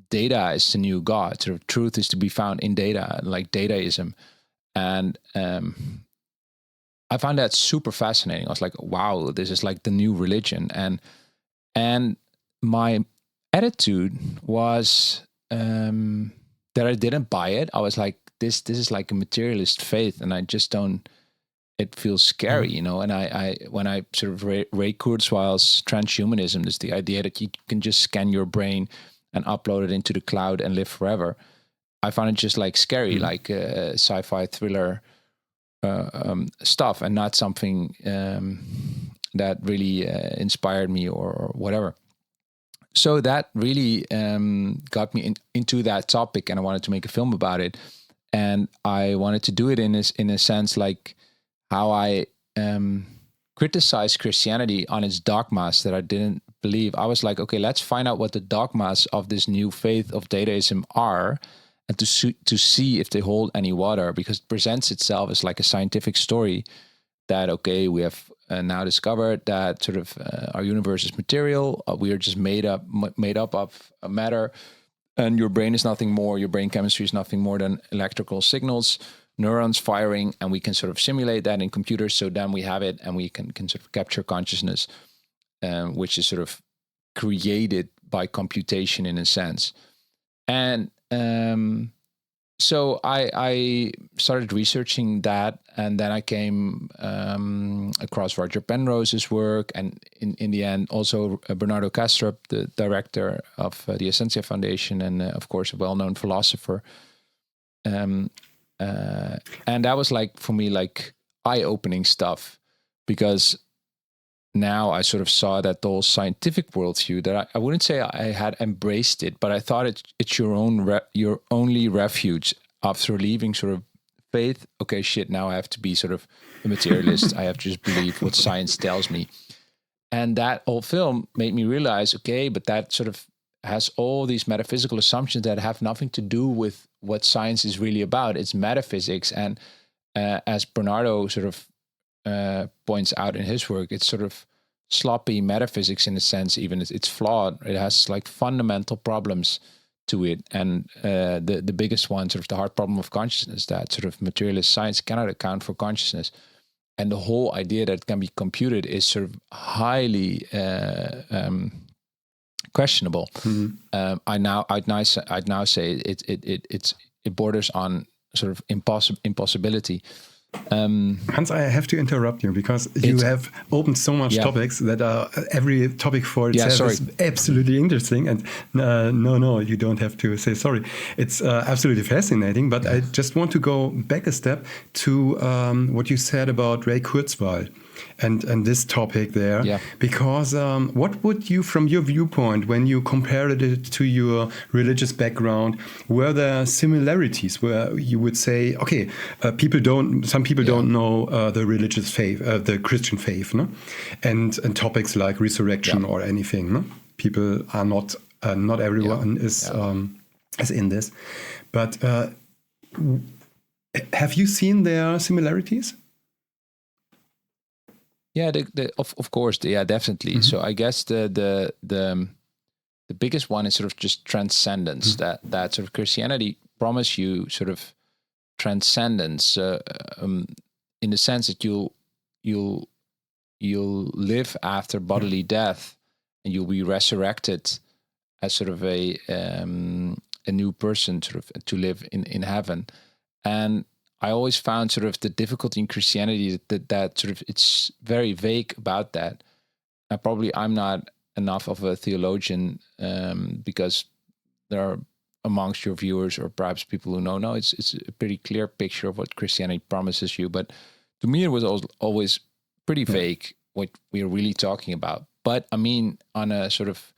data is the new God. Sort of truth is to be found in data, like dataism. And I found that super fascinating. I was like, wow, this is like the new religion. And my attitude was that I didn't buy it. I was like, this is like a materialist faith, and I just don't. It feels scary, you know. And I when I sort of Ray Kurzweil's transhumanism, is the idea that you can just scan your brain and upload it into the cloud and live forever. I found it just like scary, like sci-fi thriller stuff, and not something that really inspired me or whatever. So that really got me into that topic, and I wanted to make a film about it. And I wanted to do it in a sense like how I criticized Christianity on its dogmas that I didn't believe. I was like, okay, let's find out what the dogmas of this new faith of dataism are, and to see if they hold any water, because it presents itself as like a scientific story that, okay, we have now discovered that sort of our universe is material. We are just made up of matter, and your brain is nothing more. Your brain chemistry is nothing more than electrical signals, neurons firing, and we can sort of simulate that in computers. So then we have it, and we can sort of capture consciousness, which is sort of created by computation in a sense. And so I started researching that, and then I came across Roger Penrose's work, and in the end also Bernardo Kastrup, the director of the Essentia Foundation, and of course a well-known philosopher. And that was like, for me, like eye-opening stuff, because now I sort of saw that the whole scientific worldview, that I wouldn't say I had embraced it, but I thought it's your only refuge after leaving sort of faith. Okay, shit, now I have to be sort of a materialist. I have to just believe what science tells me. And that whole film made me realize, okay, but that sort of has all these metaphysical assumptions that have nothing to do with what science is really about. It's metaphysics. And as Bernardo sort of points out in his work, it's sort of sloppy metaphysics in a sense. Even it's flawed. It has like fundamental problems to it. And the biggest one, sort of the hard problem of consciousness, that sort of materialist science cannot account for consciousness. And the whole idea that it can be computed is sort of highly questionable. I'd now say it borders on sort of impossibility. Hans, I have to interrupt you because you have opened so much topics that are every topic for itself is absolutely interesting. And no, you don't have to say sorry. It's absolutely fascinating. But I just want to go back a step to what you said about Ray Kurzweil and this topic there. Yeah. Because what would you, from your viewpoint, when you compared it to your religious background, were there similarities where you would say, okay, some people don't know the religious faith, the Christian faith, no? And topics like resurrection or anything, no? People are not everyone is in this. But have you seen their similarities? Yeah, of course, definitely. So I guess the biggest one is sort of just transcendence. That sort of Christianity promise you sort of transcendence in the sense that you'll live after bodily death, and you'll be resurrected as sort of a new person, sort of to live in heaven. And I always found sort of the difficulty in Christianity that sort of it's very vague about that. And probably I'm not enough of a theologian because there are amongst your viewers or perhaps people who know, it's a pretty clear picture of what Christianity promises you. But to me, it was always pretty vague what we're really talking about. But I mean, on a sort of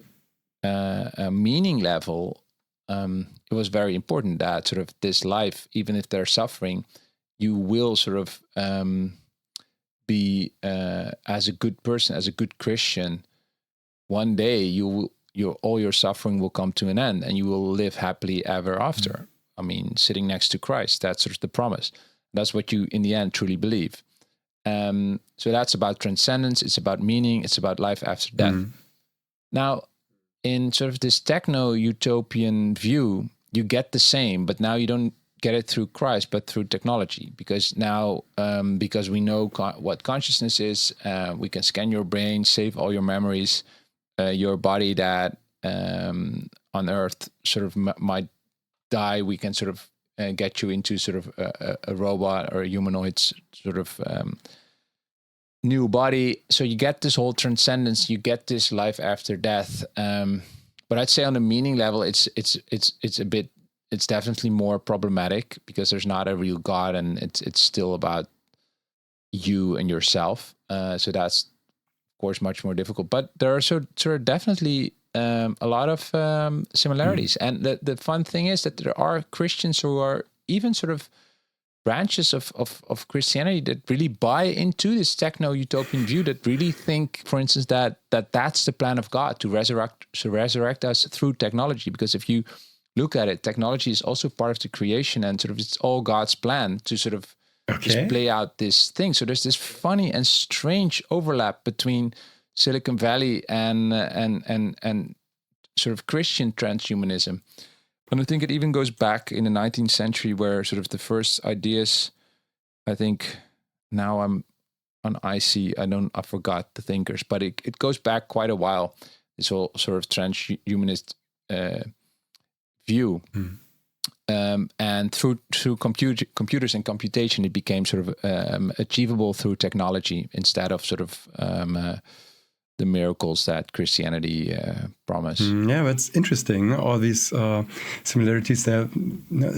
a meaning level, it was very important that sort of this life, even if they're suffering, you will sort of be as a good person, as a good Christian. One day all your suffering will come to an end, and you will live happily ever after. I mean, sitting next to Christ, that's sort of the promise. That's what you, in the end, truly believe. So that's about transcendence. It's about meaning. It's about life after death. Now, in sort of this techno-utopian view, you get the same, but now you don't get it through Christ, but through technology. Because now, because we know what consciousness is, we can scan your brain, save all your memories, your body that on Earth sort of might die. We can sort of get you into sort of a robot or a humanoid sort of new body. So you get this whole transcendence, you get this life after death. But I'd say on a meaning level, it's definitely more problematic because there's not a real God, and it's still about you and yourself. So that's of course much more difficult. But there are sort of definitely a lot of similarities. And the fun thing is that there are Christians who are even sort of branches of Christianity that really buy into this techno-utopian view, that really think, for instance, that's the plan of God, to resurrect us through technology. Because if you look at it, technology is also part of the creation, and sort of it's all God's plan to sort of just play out this thing. So there's this funny and strange overlap between Silicon Valley and sort of Christian transhumanism. And I think it even goes back in the 19th century, where sort of the first ideas, I think now I'm on IC, I forgot the thinkers, but it goes back quite a while, this whole sort of transhumanist view. And through computers and computation, it became sort of achievable through technology instead of sort of the miracles that Christianity promise. Yeah, that's interesting. All these similarities there,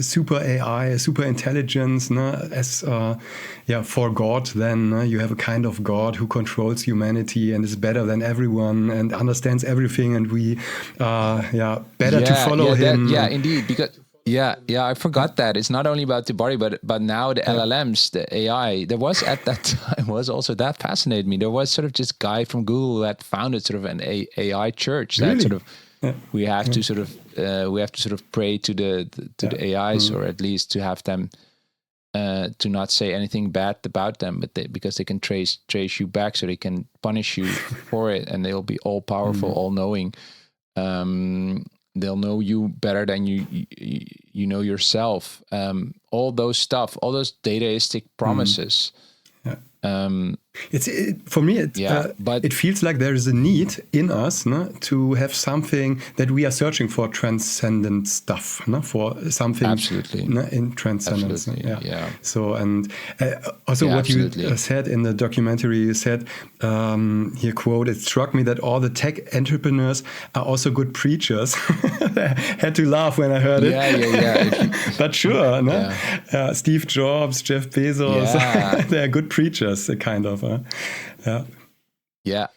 super AI, super intelligence, as for God, then you have a kind of God who controls humanity and is better than everyone and understands everything, and we better to follow him. Indeed, because I forgot that it's not only about the body, but now the LLMs, the AI. There was at that time also that fascinated me. There was sort of this guy from Google that founded sort of an AI church that sort of we have to sort of pray to the AIs, or at least to have them to not say anything bad about them, but because they can trace you back, so they can punish you for it, and they'll be all powerful, all knowing. they'll know you better than you know yourself. All those dataistic promises. For me, it feels like there is a need in us, no, to have something that we are searching for, transcendent stuff, no, for something absolutely, no, in transcendence. Absolutely. Yeah. So, and also what absolutely. You said in the documentary, you said, here quote, "It struck me that all the tech entrepreneurs are also good preachers." I had to laugh when I heard it. Yeah. But sure, no? Steve Jobs, Jeff Bezos, they are good preachers, kind of. Yeah,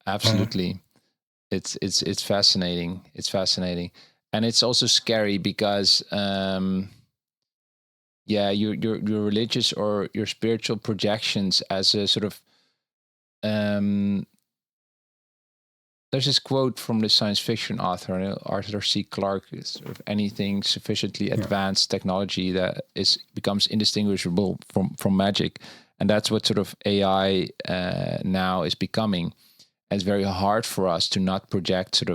absolutely. It's fascinating. It's fascinating, and it's also scary because your religious or your spiritual projections as a sort of there's this quote from the science fiction author Arthur C. Clarke: sort of anything sufficiently advanced technology that becomes indistinguishable from magic. And that's what sort of AI now is becoming. And it's very hard for us to not project sort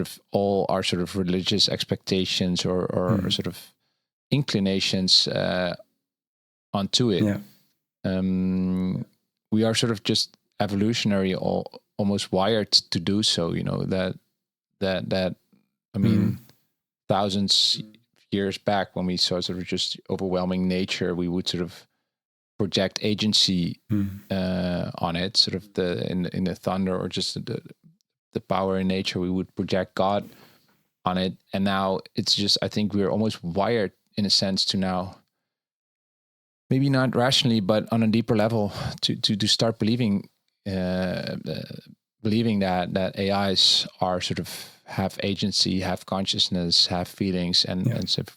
of all our sort of religious expectations or sort of inclinations onto it. Yeah. We are sort of just evolutionary, almost wired to do so. You know that I mean, thousands years back when we saw sort of just overwhelming nature, we would sort of project agency on it, sort of in the thunder or just the power in nature. We would project God on it, and now it's just, I think we're almost wired in a sense to now, maybe not rationally, but on a deeper level, to start believing that AIs are sort of have agency, have consciousness, have feelings, and sort of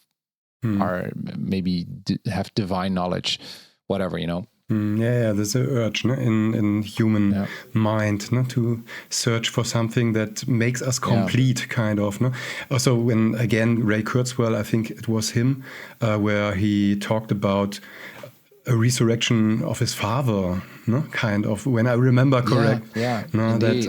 are maybe have divine knowledge, whatever, you know. There's an urge, no, in human mind, no, to search for something that makes us complete, kind of. No? Also, when, again, Ray Kurzweil, I think it was him, where he talked about a resurrection of his father, no, kind of, when I remember correct. No, that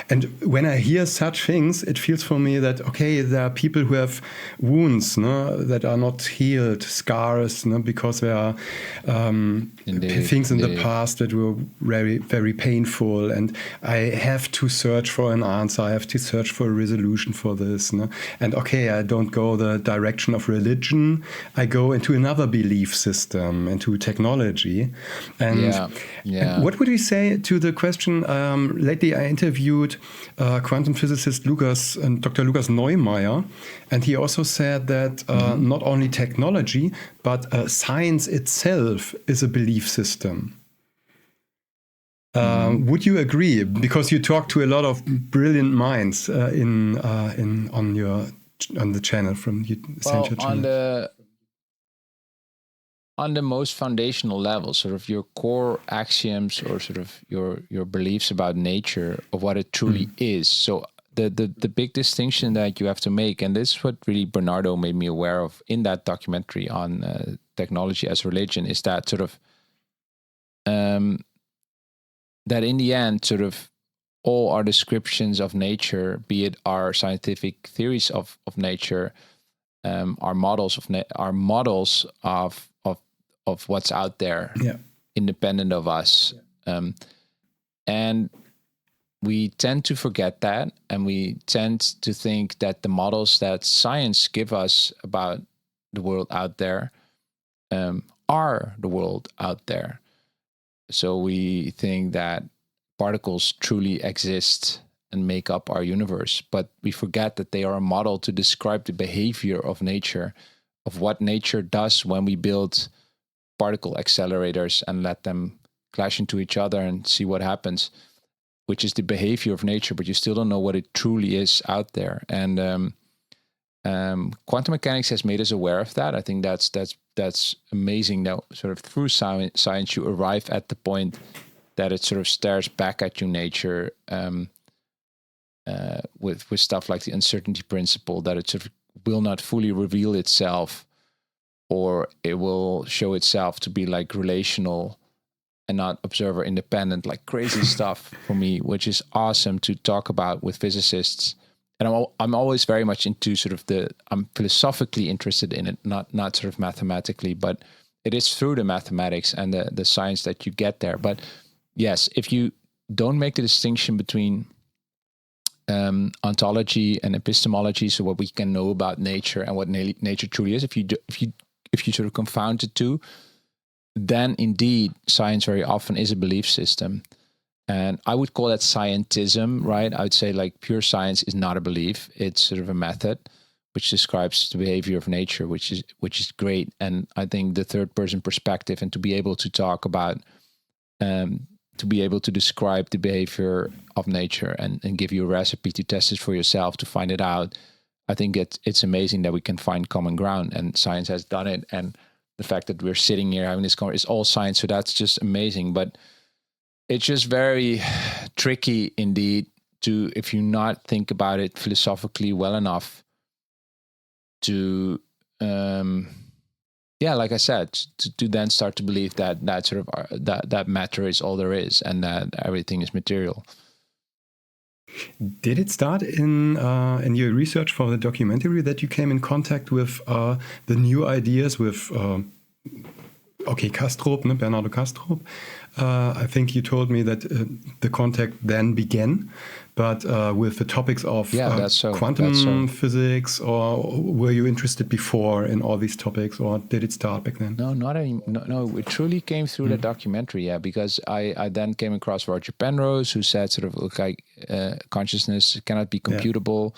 and when I hear such things, it feels for me that, okay, there are people who have wounds, no, that are not healed, scars, no, because there are things in the past that were very, very painful, and I have to search for an answer. I have to search for a resolution for this, no? And okay, I don't go the direction of religion. I go into another belief system, into technology, and what would you say to the question? Lately, I interviewed quantum physicist Dr. Lukas Neumeier, and he also said that not only technology, but science itself is a belief system. Would you agree? Because you talk to a lot of brilliant minds on the channel from the Essentia channel. On the most foundational level, sort of your core axioms or sort of your beliefs about nature, of what it truly is. So the big distinction that you have to make, and this is what really Bernardo made me aware of in that documentary on technology as religion, is that sort of that in the end, sort of all our descriptions of nature, be it our scientific theories of nature, our models of what's out there, independent of us. And we tend to forget that, and we tend to think that the models that science give us about the world out there are the world out there. So we think that particles truly exist and make up our universe, but we forget that they are a model to describe the behavior of nature, of what nature does when we build particle accelerators and let them clash into each other and see what happens, which is the behavior of nature, but you still don't know what it truly is out there. And quantum mechanics has made us aware of that. I think that's amazing. Now, sort of through science, you arrive at the point that it sort of stares back at you, nature, with stuff like the uncertainty principle, that it sort of will not fully reveal itself, or it will show itself to be like relational and not observer independent, like crazy stuff for me, which is awesome to talk about with physicists. And I'm always very much into sort of I'm philosophically interested in it, not sort of mathematically, but it is through the mathematics and the science that you get there. But yes, if you don't make the distinction between ontology and epistemology, so what we can know about nature and what nature truly is, if you sort of confound the two, then indeed science very often is a belief system. And I would call that scientism, right? I would say like pure science is not a belief. It's sort of a method which describes the behavior of nature, which is great. And I think the third person perspective and to be able to talk about, to be able to describe the behavior of nature and give you a recipe to test it for yourself, to find it out. I think it's amazing that we can find common ground, and science has done it. And the fact that we're sitting here having this conversation is all science. So that's just amazing. But it's just very tricky indeed to, if you not think about it philosophically well enough, to like I said, to then start to believe that sort of that matter is all there is and that everything is material. Did it start in your research for the documentary that you came in contact with the new ideas with Kastrup, Bernardo Kastrup? I think you told me that the contact then began, but with the topipics of quantum physics, or were you interested before in all these topics, or did it start back then? No, not any. No, it truly came through the documentary, because I then came across Roger Penrose, who said sort of, okay, consciousness cannot be computable.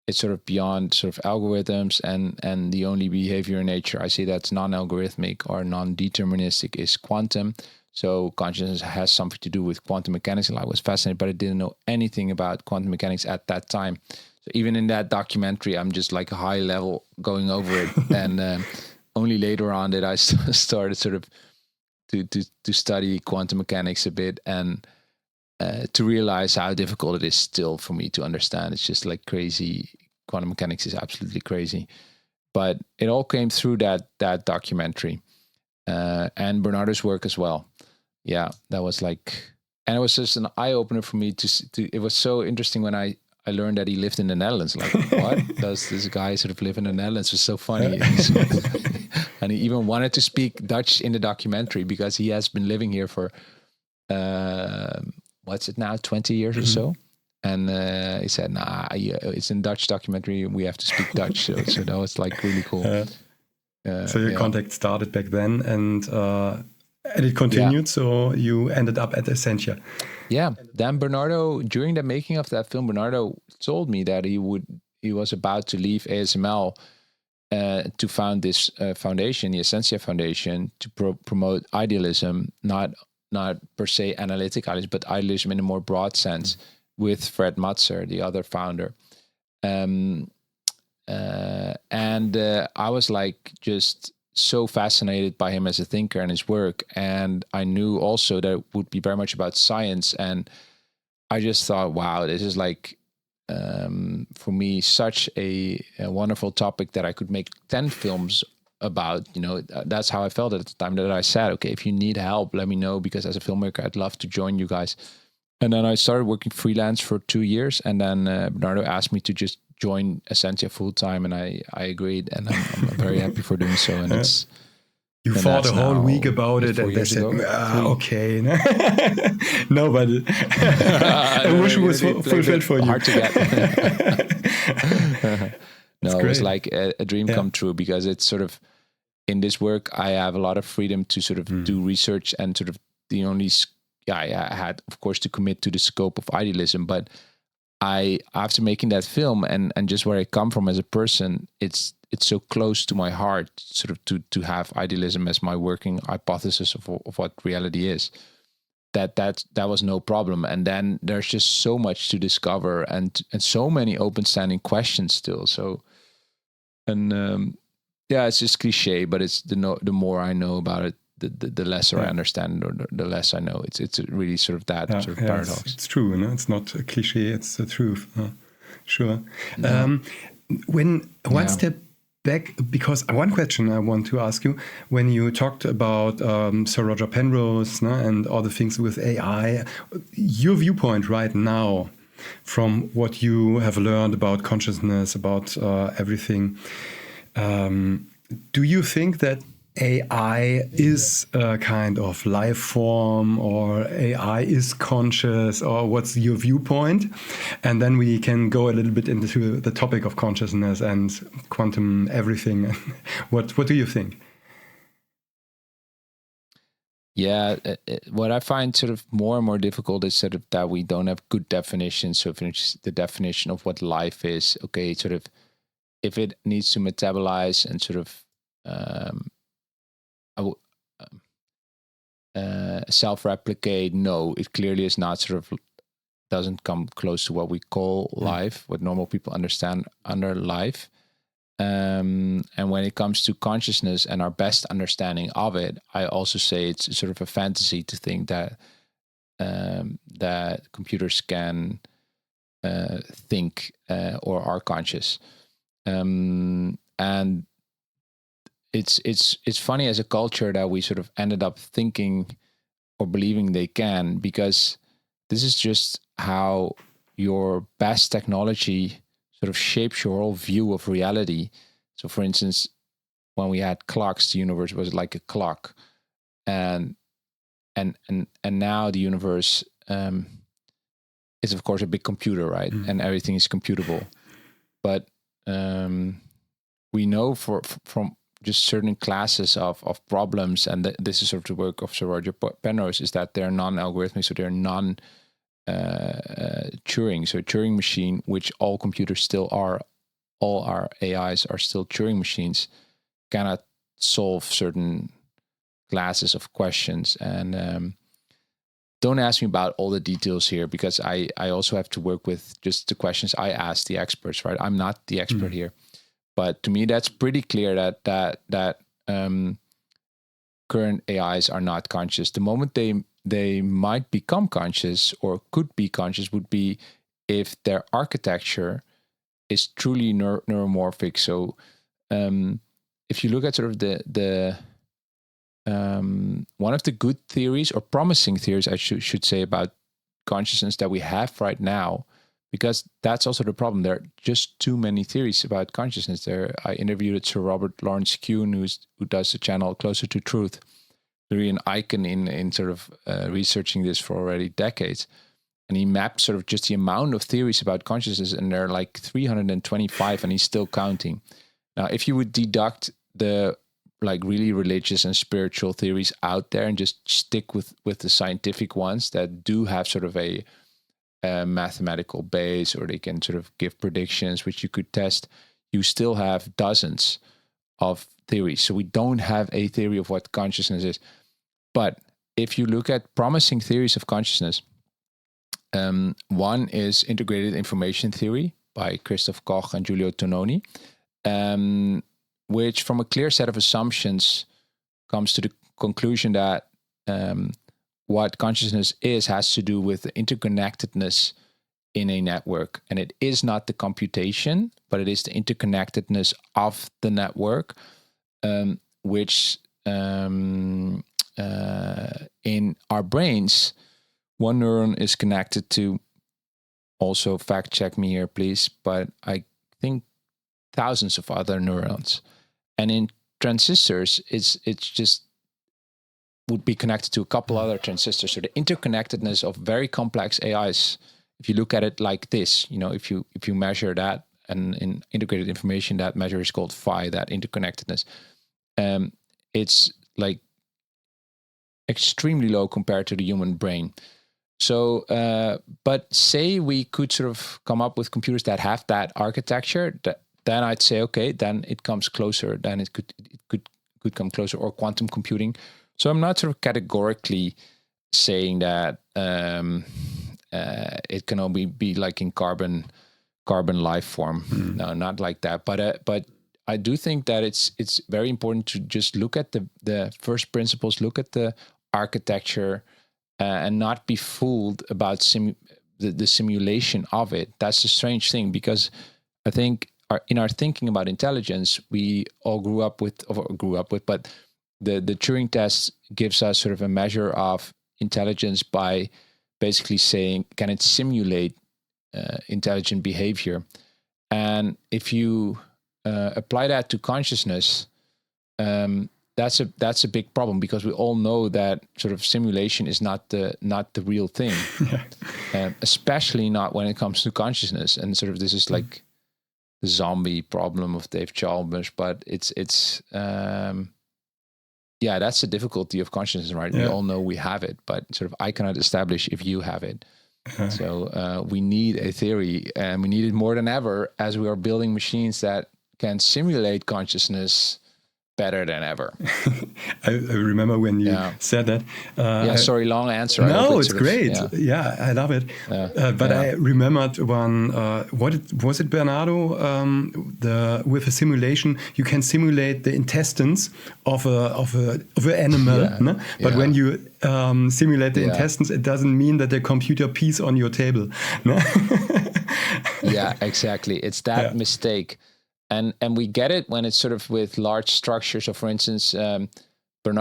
It's sort of beyond sort of algorithms, and the only behavior in nature I see that's non-algorithmic or non-deterministic is quantum. So consciousness has something to do with quantum mechanics, and I was fascinated, but I didn't know anything about quantum mechanics at that time. So even in that documentary, I'm just like a high level going over it, and only later on that I started sort of to study quantum mechanics a bit, and to realize how difficult it is still for me to understand. It's just like crazy. Quantum mechanics is absolutely crazy, but it all came through that documentary, and Bernardo's work as well. Yeah, that was like, and it was just an eye opener for me to. It was so interesting when I learned that he lived in the Netherlands. Like, what does this guy sort of live in the Netherlands? It was so funny. And he even wanted to speak Dutch in the documentary because he has been living here for what's it now, 20 years or so. And he said, nah, it's in Dutch documentary. We have to speak Dutch. So that was like really cool. So your contact started back then, and it continued. So you ended up at Essentia. Yeah. Then Bernardo, during the making of that film, Bernardo told me that he was about to leave ASML to found this foundation, the Essentia Foundation, to promote idealism, not per se analytic idealism, but idealism in a more broad sense, with Fred Matser, the other founder. And I was like just so fascinated by him as a thinker and his work. And I knew also that it would be very much about science. And I just thought, wow, this is like, for me, such a wonderful topic that I could make 10 films about. That's how I felt at the time, that I said, okay, if you need help, let me know, because as a filmmaker, I'd love to join you guys. And then I started working freelance for 2 years, and then Bernardo asked me to just join Essentia full time, and I agreed, and I'm very happy for doing so. And it's you thought a whole week about it, and they said, okay, no, but I wish it was fulfilled for you. Hard to get. No, it was like a dream come true, because it's sort of, in this work, I have a lot of freedom to sort of do research, and sort of the only, I had, of course, to commit to the scope of idealism. But after making that film and just where I come from as a person, it's so close to my heart, sort of to have idealism as my working hypothesis of what reality is. That was no problem. And then there's just so much to discover, and so many open standing questions still. So, and it's just cliche, but it's the more I know about it, the lesser I understand, or the less I know. It's really sort of that sort of paradox. It's true, no? It's not a cliche, it's the truth. Sure. One step back because one question I want to ask you: when you talked about Sir Roger Penrose, no, and all the things with AI, your viewpoint right now, from what you have learned about consciousness, about everything, do you think that AI is a kind of life form, or AI is conscious, or what's your viewpoint? And then we can go a little bit into the topic of consciousness and quantum everything. What do you think? Yeah, what I find sort of more and more difficult is sort of that we don't have good definitions. So if it's the definition of what life is, okay, sort of if it needs to metabolize and sort of self-replicate, no, it clearly is not sort of, doesn't come close to what we call life, what normal people understand under life. And when it comes to consciousness and our best understanding of it, I also say it's sort of a fantasy to think that that computers can think or are conscious. And it's funny as a culture that we sort of ended up thinking or believing they can, because this is just how your best technology sort of shapes your whole view of reality. So for instance, when we had clocks, the universe was like a clock. And now the universe is of course a big computer, right? And everything is computable. But we know from just certain classes of problems, and this is sort of the work of Sir Roger Penrose, is that they're non-algorithmic, so they're Turing. So a Turing machine, which all computers still are, all our AIs are still Turing machines, cannot solve certain classes of questions. And don't ask me about all the details here, because I also have to work with just the questions I ask the experts, right? I'm not the expert here. But to me, that's pretty clear that current AIs are not conscious. The moment they might become conscious or could be conscious would be if their architecture is truly neuromorphic. So if you look at sort of the one of the good theories, or promising theories, I should say, about consciousness that we have right now, because that's also the problem. There are just too many theories about consciousness. I interviewed Sir Robert Lawrence Kuhn, who does the channel Closer to Truth. Really an icon in sort of researching this for already decades. And he mapped sort of just the amount of theories about consciousness, and there are like 325, and he's still counting. Now, if you would deduct the like really religious and spiritual theories out there and just stick with the scientific ones that do have sort of a mathematical base, or they can sort of give predictions which you could test, you still have dozens of theories. So we don't have a theory of what consciousness is. But if you look at promising theories of consciousness, one is integrated information theory by Christoph Koch and Giulio Tononi, which from a clear set of assumptions comes to the conclusion that what consciousness has to do with the interconnectedness in a network. And it is not the computation, but it is the interconnectedness of the network, which in our brains, one neuron is connected to, also fact check me here, please, but I think thousands of other neurons. And in transistors, it's just would be connected to a couple other transistors. So the interconnectedness of very complex AIs, if you look at it like this, if you measure that, and in integrated information, that measure is called phi, that interconnectedness. It's like extremely low compared to the human brain. So, but say we could sort of come up with computers that have that architecture, then I'd say, okay, then it comes closer. Then it could come closer, or quantum computing. So I'm not sort of categorically saying that it can only be like in carbon life form. No, not like that. But I do think that it's very important to just look at the first principles, look at the architecture, and not be fooled about the simulation of it. That's the strange thing, because I think in our thinking about intelligence, we all grew up with, but the Turing test gives us sort of a measure of intelligence by basically saying, can it simulate intelligent behavior? And if you apply that to consciousness, that's a big problem, because we all know that sort of simulation is not the real thing, especially not when it comes to consciousness. And sort of this is like the zombie problem of Dave Chalmers, but it's that's the difficulty of consciousness, right? We all know we have it, but sort of I cannot establish if you have it. So we need a theory, and we need it more than ever as we are building machines that can simulate consciousness better than ever. I remember when you said that. Sorry, long answer. No, it's great. I love it. But I remembered one. Was it Bernardo? With a simulation, you can simulate the intestines of an animal. No? But when you simulate the intestines, it doesn't mean that the computer pees on your table. No? Yeah, exactly. It's that mistake. And we get it when it's sort of with large structures. So, for instance,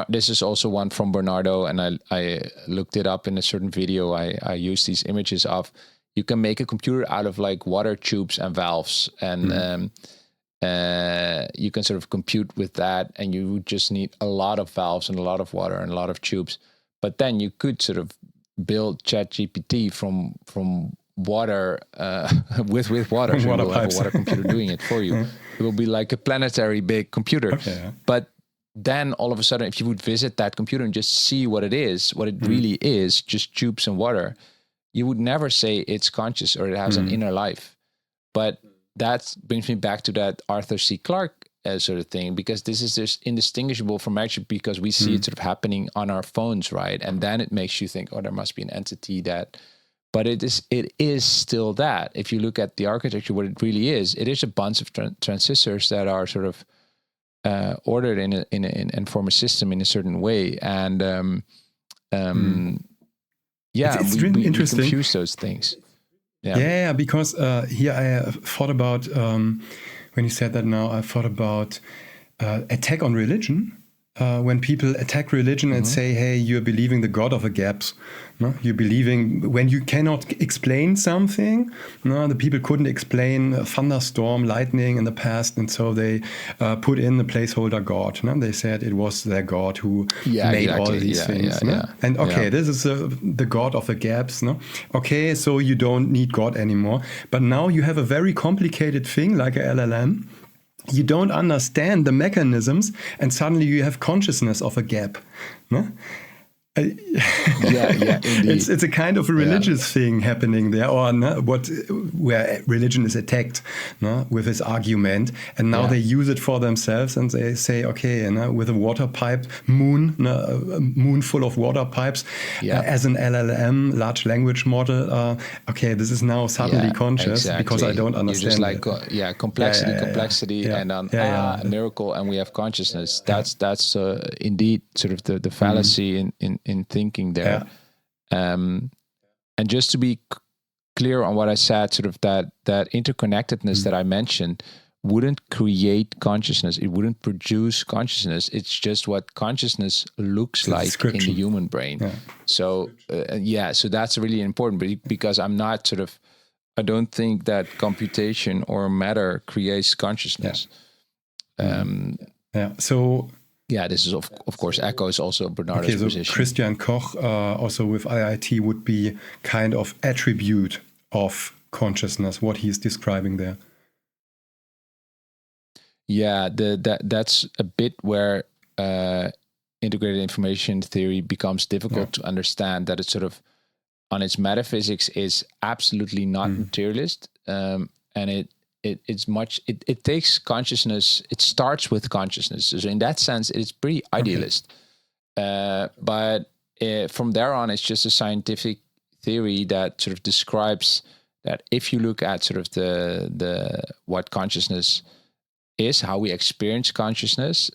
this is also one from Bernardo, and I looked it up in a certain video. I used these images of, you can make a computer out of like water tubes and valves, and you can sort of compute with that, and you would just need a lot of valves and a lot of water and a lot of tubes. But then you could sort of build ChatGPT from water with water, so you'll have a water computer doing it for you. It will be like a planetary big computer. But then all of a sudden, if you would visit that computer and just see what it really is, just tubes and water, you would never say it's conscious or it has an inner life. But that brings me back to that Arthur C. Clarke sort of thing, because this is just indistinguishable from magic, because we see it sort of happening on our phones, right? And then it makes you think, oh, there must be an entity that... But it is still that. If you look at the architecture, what it really is, it is a bunch of transistors that are sort of ordered and form a system in a certain way. And it's really interesting. We confuse those things. Yeah, because here I thought about, when you said that now, I thought about attack on religion. When people attack religion and say, hey, you're believing the God of a gaps. No? You're believing when you cannot explain something. No? The people couldn't explain a thunderstorm, lightning in the past, and so they put in the placeholder God. No? They said it was their God who made all these things. And this is the God of the gaps. No? Okay, so you don't need God anymore. But now you have a very complicated thing like a LLM. You don't understand the mechanisms, and suddenly you have consciousness of a gap. No? Indeed. It's a kind of a religious thing happening there, or where religion is attacked with this argument, and now they use it for themselves, and they say, okay, with a water pipe a moon full of water pipes, as an LLM, large language model. This is now suddenly conscious because I don't understand. You're just like complexity, and a miracle, and we have consciousness. That's indeed sort of the fallacy in thinking there. And just to be clear on what I said, sort of that interconnectedness that I mentioned wouldn't create consciousness. It wouldn't produce consciousness. It's just what consciousness looks like in the human brain. So so that's really important, because I'm not I don't think that computation or matter creates consciousness. This is of course echoes also Bernardo's position. Christian Koch, also with IIT, would be kind of attribute of consciousness, what he's describing there. Yeah, that's a bit where integrated information theory becomes difficult to understand, that it's sort of on its metaphysics is absolutely not materialist, and it takes consciousness. It starts with consciousness, so in that sense, it's pretty idealist. But from there on, it's just a scientific theory that sort of describes that if you look at sort of the what consciousness is, how we experience consciousness,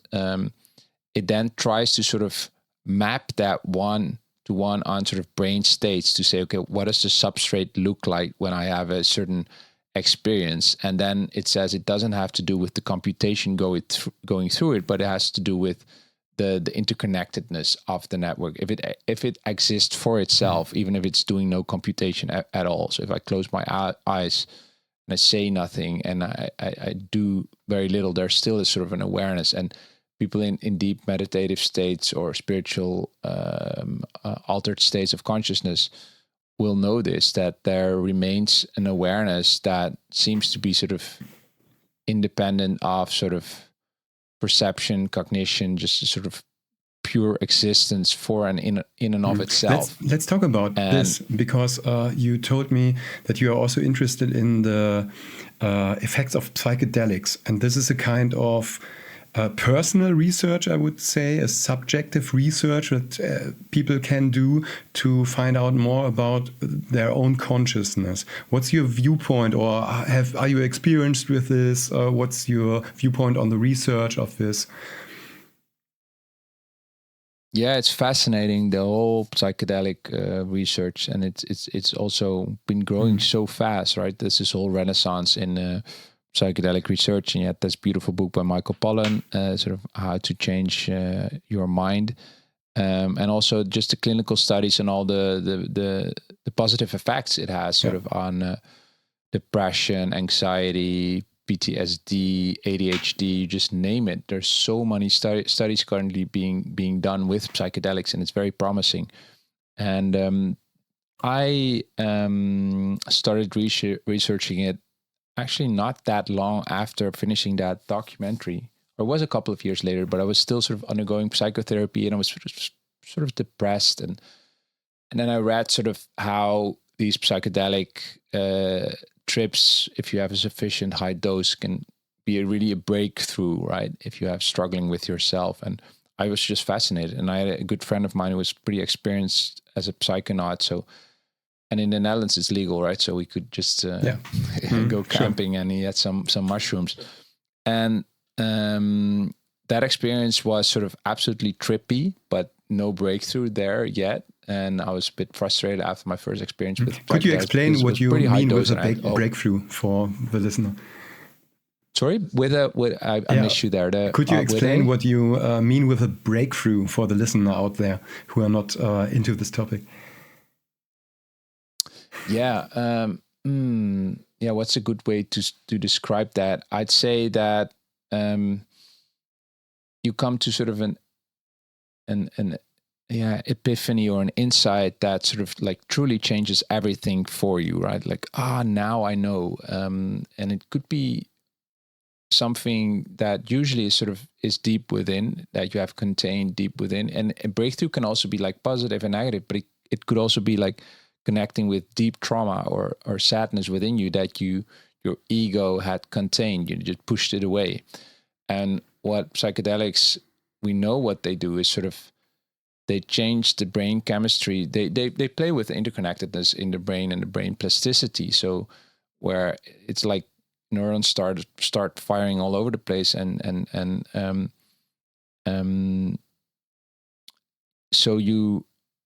it then tries to sort of map that one-to-one on sort of brain states to say, okay, what does the substrate look like when I have a certain experience. And then it says it doesn't have to do with the computation going through it, but it has to do with the interconnectedness of the network. If it exists for itself, even if it's doing no computation at all. So if I close my eyes and I say nothing and I do very little, there's still a sort of an awareness. And people in deep meditative states or spiritual altered states of consciousness will know this, that there remains an awareness that seems to be sort of independent of sort of perception, cognition, just a sort of pure existence for and in and of itself. Let's talk about this, because you told me that you are also interested in the effects of psychedelics, and this is a kind of personal research, I would say, a subjective research that people can do to find out more about their own consciousness. What's your viewpoint, or are you experienced with this? What's your viewpoint on the research of this? Yeah, it's fascinating, the whole psychedelic research, and it's also been growing so fast, right? There's this whole renaissance in psychedelic research, and yet this beautiful book by Michael Pollan, sort of how to change your mind, and also just the clinical studies and all the positive effects it has sort of on depression, anxiety, PTSD, ADHD, you just name it. There's so many studies currently being done with psychedelics, and it's very promising. And I started researching it actually not that long after finishing that documentary. Or it was a couple of years later, but I was still sort of undergoing psychotherapy, and I was sort of depressed. And then I read sort of how these psychedelic trips, if you have a sufficient high dose, can be really a breakthrough, right? If you have struggling with yourself. And I was just fascinated. And I had a good friend of mine who was pretty experienced as a psychonaut. So, and in the Netherlands it's legal, right? So we could just go camping, and he had some mushrooms. And that experience was sort of absolutely trippy, but no breakthrough there yet. And I was a bit frustrated after my first experience with. Could you explain what you mean with a breakthrough for the listener? Sorry, I missed you there. Could you explain what you mean with a breakthrough for the listener out there who are not into this topic? Yeah, what's a good way to describe that? I'd say that you come to sort of an epiphany or an insight that sort of like truly changes everything for you, right? Like, now I know. And it could be something that usually is deep within, that you have contained deep within. And a breakthrough can also be like positive and negative, but it could also be like connecting with deep trauma or sadness within you that your ego had contained. You just pushed it away. And what psychedelics, we know what they do is sort of, they change the brain chemistry. They play with the interconnectedness in the brain and the brain plasticity. So where it's like neurons start firing all over the place, and so you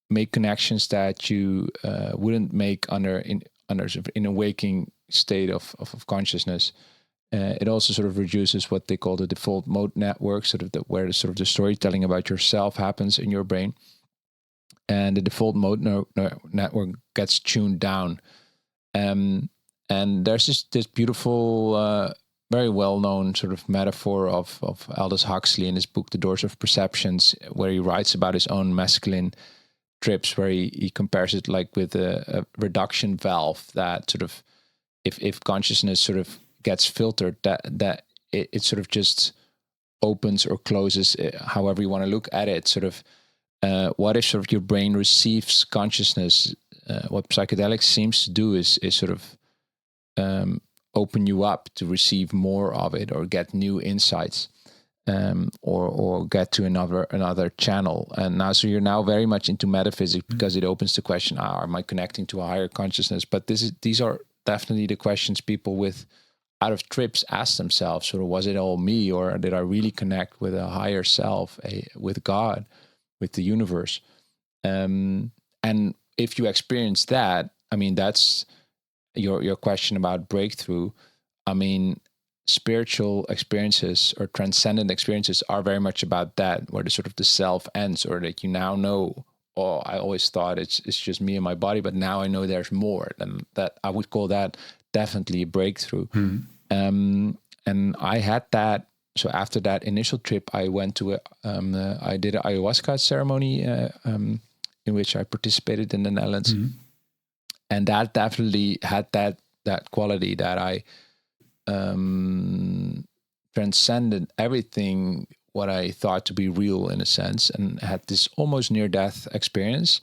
make connections that you wouldn't make in a waking state of consciousness. It also sort of reduces what they call the default mode network, where the storytelling about yourself happens in your brain, and the default mode network gets tuned down. And there's this beautiful, very well-known sort of metaphor of Aldous Huxley in his book The Doors of Perceptions, where he writes about his own masculine trips, where he compares it like with a reduction valve that sort of, if consciousness sort of gets filtered, that it sort of just opens or closes, however you want to look at it. Sort of, what if sort of your brain receives consciousness? What psychedelics seems to do is sort of open you up to receive more of it, or get new insights, or get to another channel. And now, so you're now very much into metaphysics, because it opens the question: am I connecting to a higher consciousness? But these are definitely the questions people with out of trips ask themselves. Sort of, was it all me, or did I really connect with a higher self, with God, with the universe? And if you experience that, I mean, that's your question about breakthrough, I mean, spiritual experiences or transcendent experiences are very much about that, where the sort of the self ends, or that you now know, oh, I always thought it's just me and my body, but now I know there's more. And that, I would call that definitely a breakthrough. And I had that. So after that initial trip, I went to I did an ayahuasca ceremony in which I participated in the Netherlands, and that definitely had that quality that I transcended everything what I thought to be real, in a sense, and had this almost near-death experience.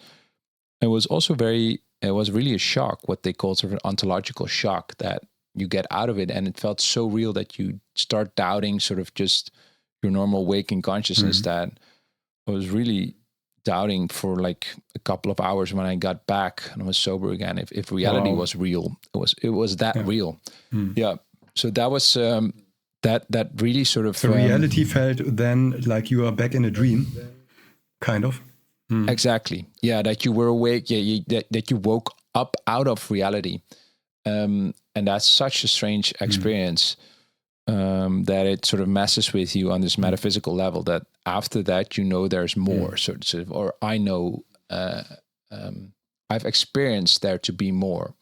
It was also it was really a shock, what they call sort of an ontological shock, that you get out of it, and it felt so real that you start doubting sort of just your normal waking consciousness. That I was really doubting for like a couple of hours when I got back and I was sober again, if reality was real. It was that real. Yeah. So that was that really sort of... So reality felt then like you are back in a dream, kind of. Exactly. Yeah, that you were awake. Yeah, that you woke up out of reality. And that's such a strange experience, that it sort of messes with you on this metaphysical level, that after that, you know, there's more, sort of, or I know, I've experienced there to be more,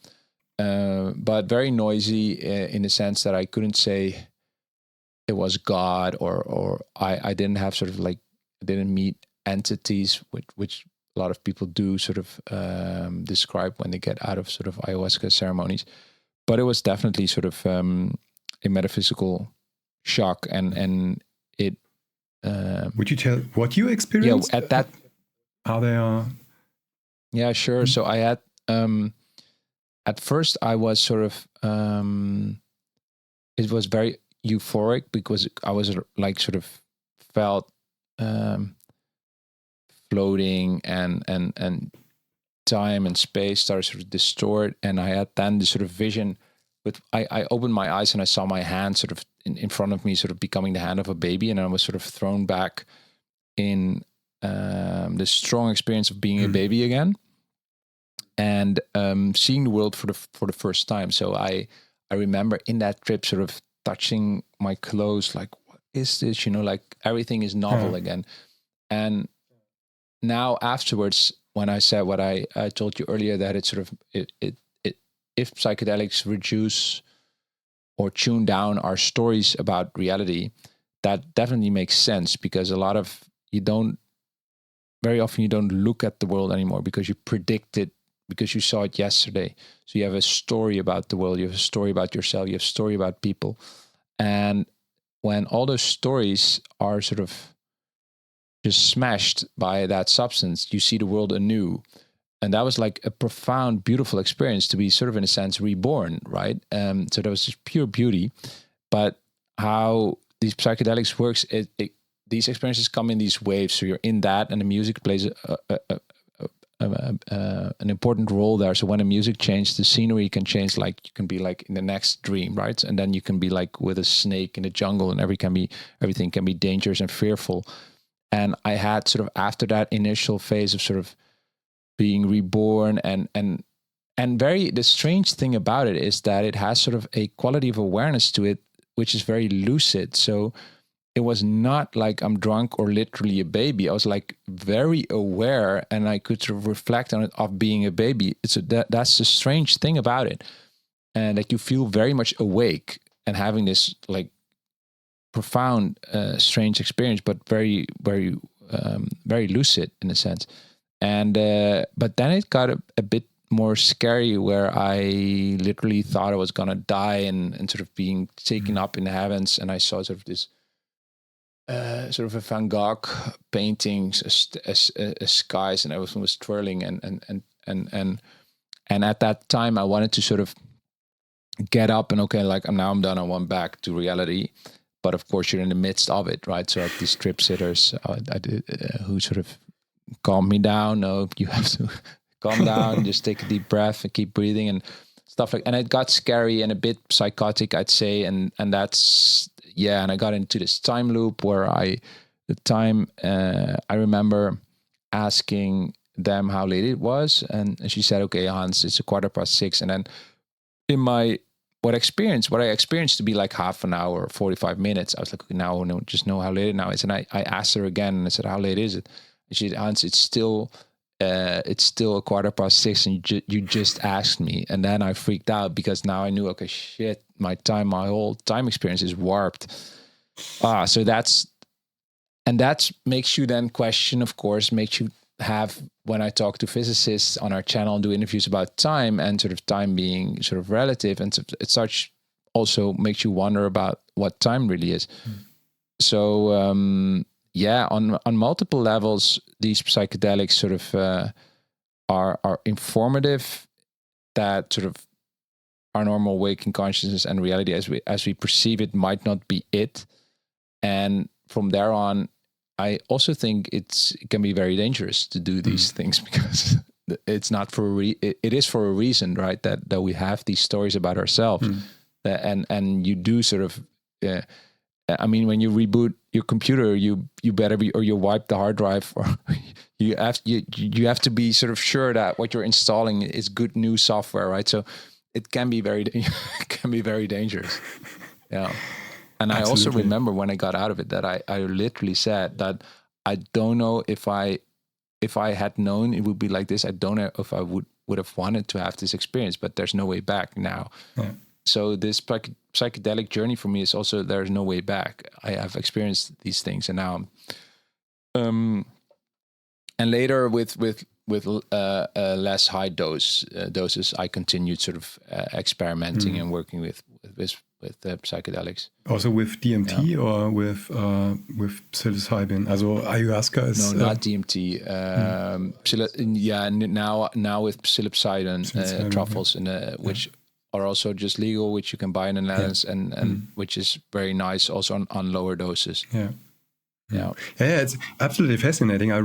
but very noisy in the sense that I couldn't say it was God, or I didn't have sort of like, I didn't meet entities, which a lot of people do sort of describe when they get out of sort of ayahuasca ceremonies. But it was definitely sort of a metaphysical shock, and it. Would you tell what you experienced? Yeah, at that. Are there? Yeah, sure. So I had. At first, I was sort of. It was very euphoric because I was like sort of felt floating, and time and space started sort of distort, and I had then this sort of vision. But I opened my eyes and I saw my hand sort of in front of me, sort of becoming the hand of a baby, and I was sort of thrown back in this strong experience of being a baby again, and seeing the world for the first time. So I remember in that trip sort of touching my clothes, like, what is this? You know, like everything is novel again. And now afterwards, when I said what I told you earlier, that it's sort of it if psychedelics reduce or tune down our stories about reality, that definitely makes sense, because very often you don't look at the world anymore because you predict it, because you saw it yesterday. So you have a story about the world, you have a story about yourself, you have a story about people. And when all those stories are sort of just smashed by that substance, you see the world anew. And that was like a profound, beautiful experience, to be sort of, in a sense, reborn, right? So that was just pure beauty. But how these psychedelics works, these experiences come in these waves. So you're in that, and the music plays an important role there. So when the music changes, the scenery can change. Like you can be like in the next dream, right? And then you can be like with a snake in the jungle, and everything can be dangerous and fearful. And I had sort of, after that initial phase of sort of being reborn, and the strange thing about it is that it has sort of a quality of awareness to it, which is very lucid. So it was not like I'm drunk or literally a baby. I was like very aware, and I could sort of reflect on it of being a baby. That's the strange thing about it. And that you feel very much awake and having this like profound, strange experience, but very, very, very lucid in a sense. And but then it got a bit more scary, where I literally thought I was gonna die and sort of being taken up in the heavens. And I saw sort of this sort of a Van Gogh painting, skies, and everything was twirling, and at that time I wanted to sort of get up and like now I'm done. I want back to reality. But of course, you're in the midst of it, right? So I had these trip sitters who sort of calmed me down. No, you have to calm down, just take a deep breath and keep breathing and stuff like. And it got scary and a bit psychotic, I'd say. And that's and I got into this time loop where I remember asking them how late it was, and she said, "Okay, Hans, it's 6:15," and then in my what I experienced to be like half an hour or 45 minutes. I was like, okay, now I just know how late it now is. And I asked her again, and I said, how late is it? And she said, Hans, it's still 6:15, and you just asked me. And then I freaked out because now I knew, okay, shit, my whole time experience is warped. So that makes you then question, of course, makes you have, when I talk to physicists on our channel and do interviews about time and sort of time being sort of relative, and it starts also makes you wonder about what time really is. So on multiple levels, these psychedelics sort of are informative, that sort of our normal waking consciousness and reality as we perceive it might not be it. And from there on, I also think it can be very dangerous to do these things, because it's not it is for a reason, right? That we have these stories about ourselves, and you do sort of. I mean, when you reboot your computer, you better be, or you wipe the hard drive, or you have to be sort of sure that what you're installing is good new software, right? So it can be very dangerous. Yeah. And I also remember when I got out of it that I literally said that I don't know if I had known it would be like this. I don't know if I would have wanted to have this experience, but there's no way back now. Yeah. So this psychedelic journey for me is also, there's no way back. I have experienced these things, and now, and later with less high doses, I continued sort of experimenting and working with psychedelics. Also with DMT or with psilocybin? Also ayahuasca is... No, not DMT. Now with psilocybin truffles, which are also just legal, which you can buy in the Netherlands, and which is very nice also on lower doses. Yeah, it's absolutely fascinating. I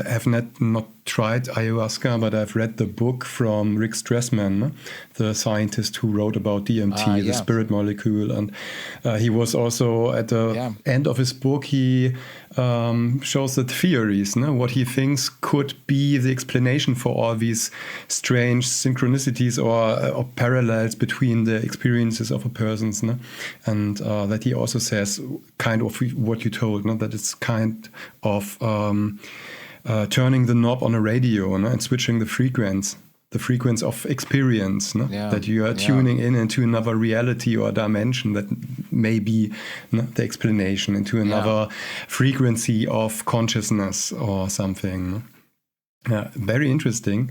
have not tried ayahuasca, but I've read the book from Rick Strassman, the scientist who wrote about DMT, the spirit molecule. And he was also, at the end of his book, he shows the theories, what he thinks could be the explanation for all these strange synchronicities or parallels between the experiences of a person. And that he also says kind of what you told, that it's kind of turning the knob on a radio and switching the frequency of experience, that you are tuning into another reality or dimension that may be the explanation, into another frequency of consciousness or something. Yeah, very interesting.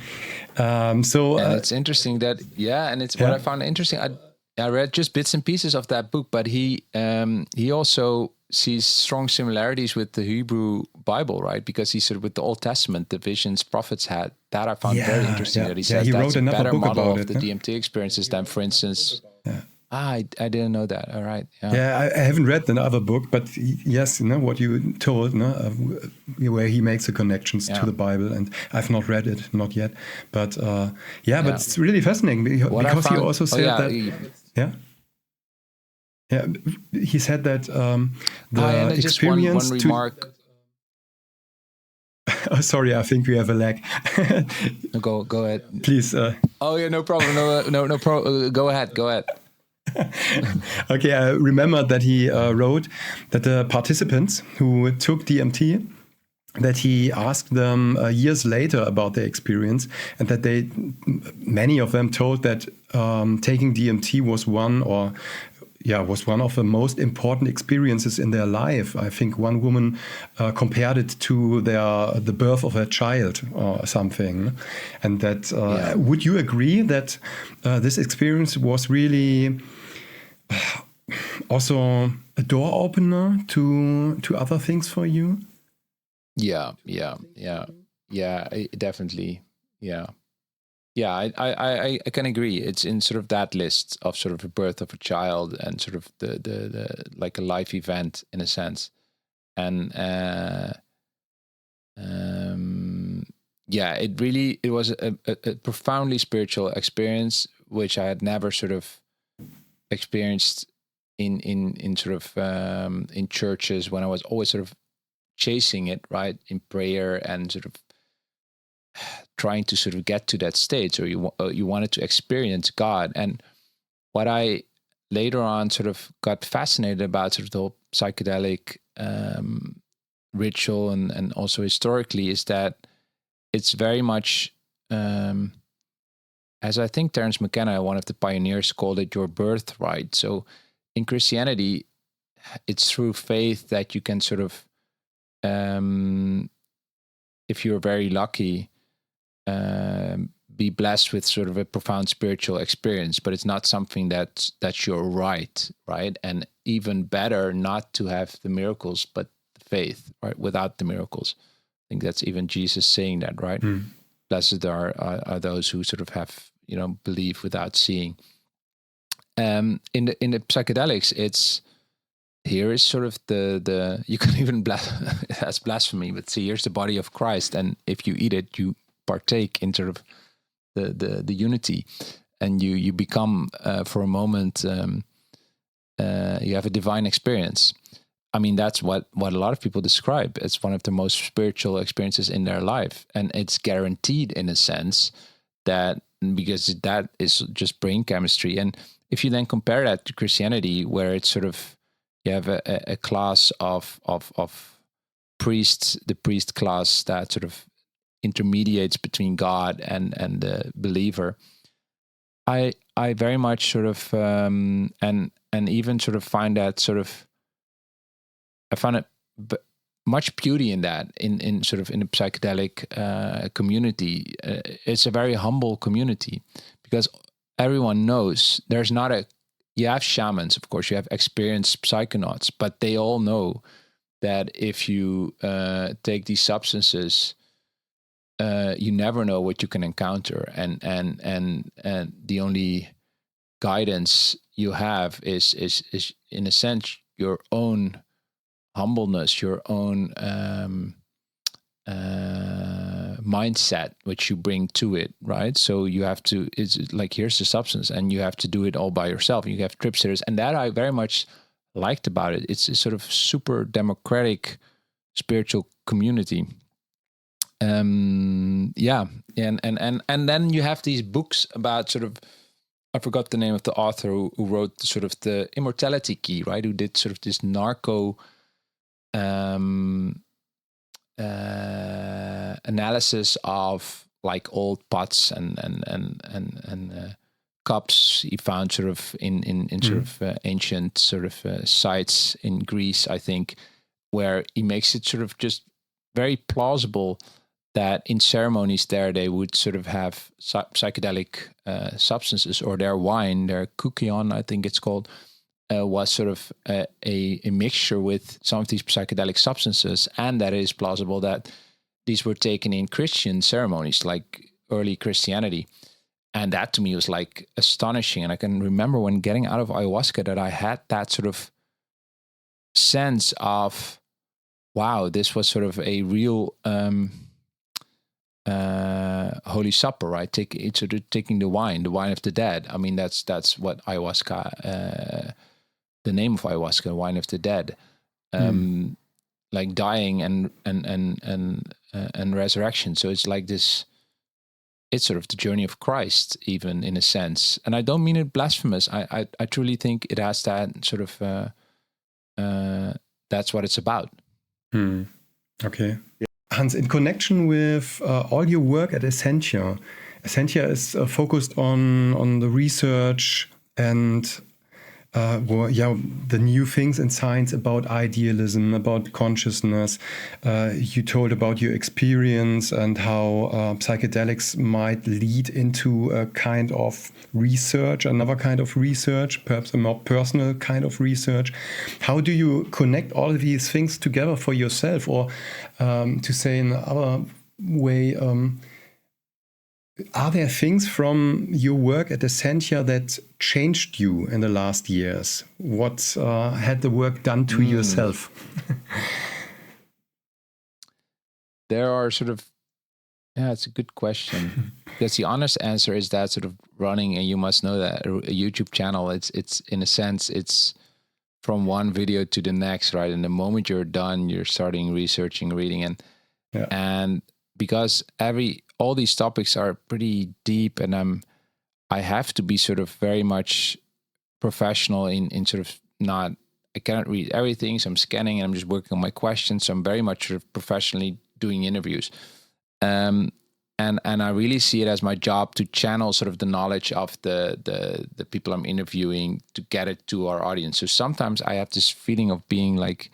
And it's interesting that, and it's what I found interesting. I read just bits and pieces of that book, but he also sees strong similarities with the Hebrew Bible, right? Because he said with the Old Testament, the visions prophets had, that I found very interesting. That he says he that's a better model of the DMT experiences than, for instance. I didn't know that. All right. I haven't read the other book, but yes, what you told, where he makes the connections to the Bible, and I've not read it, not yet, but but it's really fascinating because he also said that. Yeah, he said that the experience. Just one remark. Oh, sorry, I think we have a lag. Go ahead, please. No problem. No problem. Go ahead. Okay, I remember that he wrote that the participants who took DMT, that he asked them years later about their experience, and that many of them told that taking DMT was one of the most important experiences in their life. I think one woman compared it to the birth of a child or something. And that would you agree that this experience was really also a door opener to other things for you? Yeah, definitely. Yeah, I can agree. It's in sort of that list of sort of the birth of a child and sort of the like a life event in a sense. And it was a profoundly spiritual experience, which I had never sort of experienced in sort of in churches, when I was always sort of chasing it, right, in prayer and sort of trying to sort of get to that state, or you wanted to experience God. And what I later on sort of got fascinated about, sort of the whole psychedelic ritual and also historically, is that it's very much, as I think Terence McKenna, one of the pioneers, called it, your birthright. So in Christianity, it's through faith that you can sort of, if you're very lucky, be blessed with sort of a profound spiritual experience, but it's not something that's your right? And even better, not to have the miracles, but the faith, right? Without the miracles. I think that's even Jesus saying that, right? Blessed are those who sort of have, believe without seeing. In the psychedelics, it's, here is sort of the you can even that's blasphemy, but see, here's the body of Christ, and if you eat it, you partake in sort of the unity, and you become for a moment, you have a divine experience. I mean, that's what a lot of people describe as one of the most spiritual experiences in their life, and it's guaranteed in a sense that, because that is just brain chemistry. And if you then compare that to Christianity, where it's sort of, you have a class of priests, the priest class that sort of intermediates between God and the believer. I very much sort of and even sort of find that sort of, I found it much beauty in that, in sort of in the psychedelic community. It's a very humble community, because everyone knows there's not a, you have shamans, of course, you have experienced psychonauts, but they all know that if you take these substances, you never know what you can encounter, and the only guidance you have is in a sense your own humbleness, your own mindset, which you bring to it, right? So you have to, it's like, here's the substance, and you have to do it all by yourself. You have trip sitters, and that I very much liked about it. It's a sort of super democratic spiritual community. And then you have these books about sort of, I forgot the name of the author who wrote sort of the Immortality Key, right? Who did sort of this narco analysis of like old pots and cups he found sort of in sort of ancient sort of sites in Greece, I think, where he makes it sort of just very plausible that in ceremonies there they would sort of have psychedelic substances, or their wine, their kukion, I think it's called, was sort of a mixture with some of these psychedelic substances, and that it is plausible that these were taken in Christian ceremonies, like early Christianity. And that to me was like astonishing. And I can remember when getting out of ayahuasca that I had that sort of sense of, wow, this was sort of a real Holy Supper, right? Taking the wine of the dead. I mean, that's what ayahuasca, the name of ayahuasca, wine of the dead, like dying and resurrection. So it's like this. It's sort of the journey of Christ, even in a sense. And I don't mean it blasphemous. I truly think it has that sort of. That's what it's about. Okay. Hans, in connection with all your work at Essentia is focused on the research and the new things in science about idealism, about consciousness. You told about your experience and how psychedelics might lead into a kind of research, another kind of research, perhaps a more personal kind of research. How do you connect all of these things together for yourself? Or to say in another way, are there things from your work at Essentia that changed you in the last years? What had the work done to yourself? There are sort of, it's a good question. Because the honest answer is that sort of running, and you must know that, a YouTube channel, it's in a sense, it's from one video to the next, right? And the moment you're done, you're starting researching, reading, and because all these topics are pretty deep, and I have to be sort of very much professional in sort of not, I cannot read everything, so I'm scanning and I'm just working on my questions. So I'm very much sort of professionally doing interviews. And I really see it as my job to channel sort of the knowledge of the people I'm interviewing to get it to our audience. So sometimes I have this feeling of being like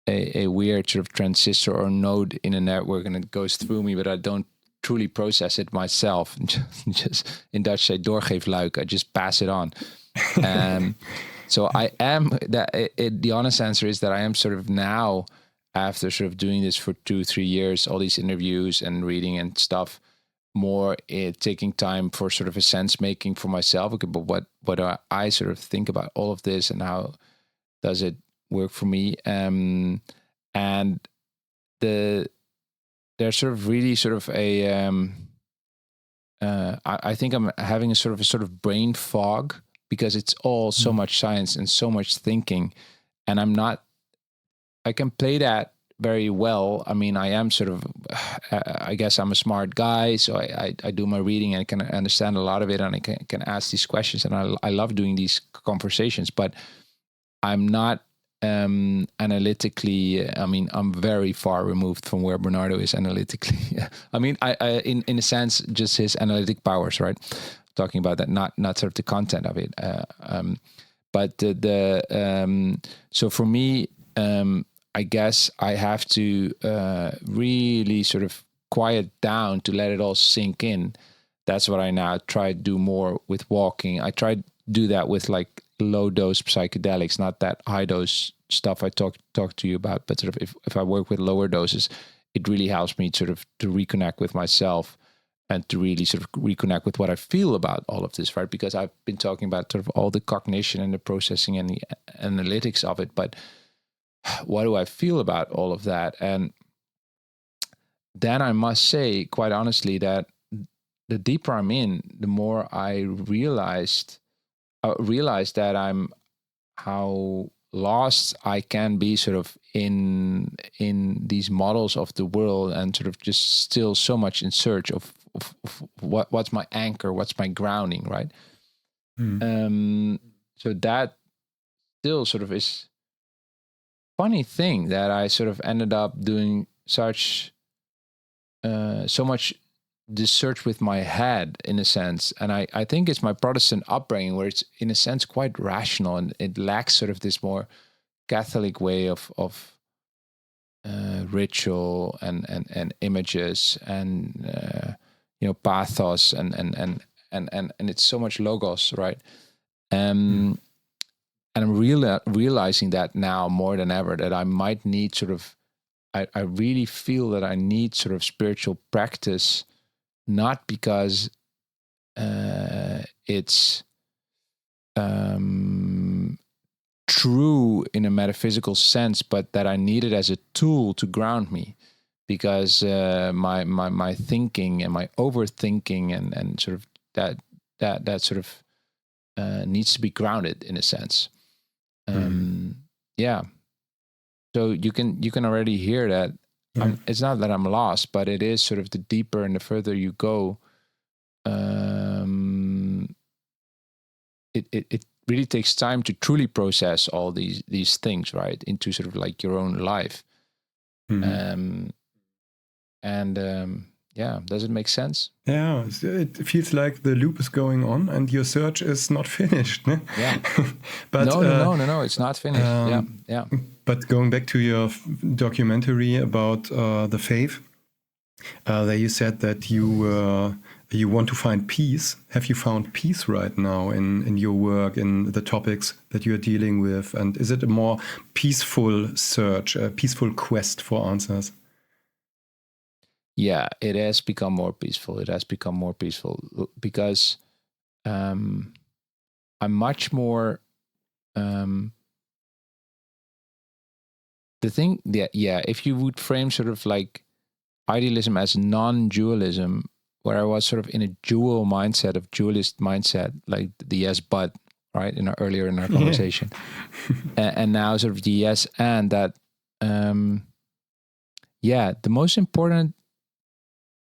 a weird sort of transistor or node in a network, and it goes through me, but I don't truly process it myself. Just in Dutch say doorgeefluik, I just pass it on. So I am the honest answer is that I am sort of now, after sort of doing this for 2-3 years, all these interviews and reading and stuff, more taking time for sort of a sense making for myself. Okay, but what do I sort of think about all of this, and how does it work for me? And there's sort of really sort of a I think I'm having a sort of brain fog, because it's all so much science and so much thinking, and I can play that very well. I mean, I am sort of, I guess I'm a smart guy, so I do my reading and I can understand a lot of it, and I can ask these questions, and I love doing these conversations, but I'm not analytically, I mean, I'm very far removed from where Bernardo is analytically. I mean, I in a sense, just his analytic powers, right? Talking about that, not sort of the content of it. But so for me, I guess I have to really sort of quiet down to let it all sink in. That's what I now try to do more with walking. I try to do that with like low dose psychedelics, not that high dose stuff I talked to you about, but sort of if I work with lower doses, it really helps me sort of to reconnect with myself and to really sort of reconnect with what I feel about all of this, right? Because I've been talking about sort of all the cognition and the processing and the analytics of it, but what do I feel about all of that? And then I must say, quite honestly, that the deeper I'm in, the more I realized that I'm how lost I can be sort of in these models of the world, and sort of just still so much in search of what's my anchor, what's my grounding, right? So that still sort of is funny thing that I sort of ended up doing such so much this search with my head, in a sense. And I think it's my Protestant upbringing, where it's in a sense quite rational, and it lacks sort of this more Catholic way of ritual and images and pathos and it's so much logos, right? And I'm realizing that now more than ever, that I might need sort of, I really feel that I need sort of spiritual practice, not because it's true in a metaphysical sense, but that I need it as a tool to ground me, because my thinking and my overthinking and sort of that sort of needs to be grounded in a sense. Yeah. So you can already hear that. It's not that I'm lost, but it is sort of the deeper and the further you go, it really takes time to truly process all these things, right, into sort of like your own life. Yeah, does it make sense? Yeah, it feels like the loop is going on and your search is not finished. Ne? Yeah. But no, it's not finished. Yeah. But going back to your documentary about the faith, there you said that you want to find peace. Have you found peace right now in your work, in the topics that you're dealing with? And is it a more peaceful search, a peaceful quest for answers? Yeah, it has become more peaceful. It has become more peaceful because I'm much more... the thing, if you would frame sort of like idealism as non-dualism, where I was sort of in a dual mindset, of dualist mindset, like the yes but, right, earlier in our conversation, and now sort of the yes and that. The most important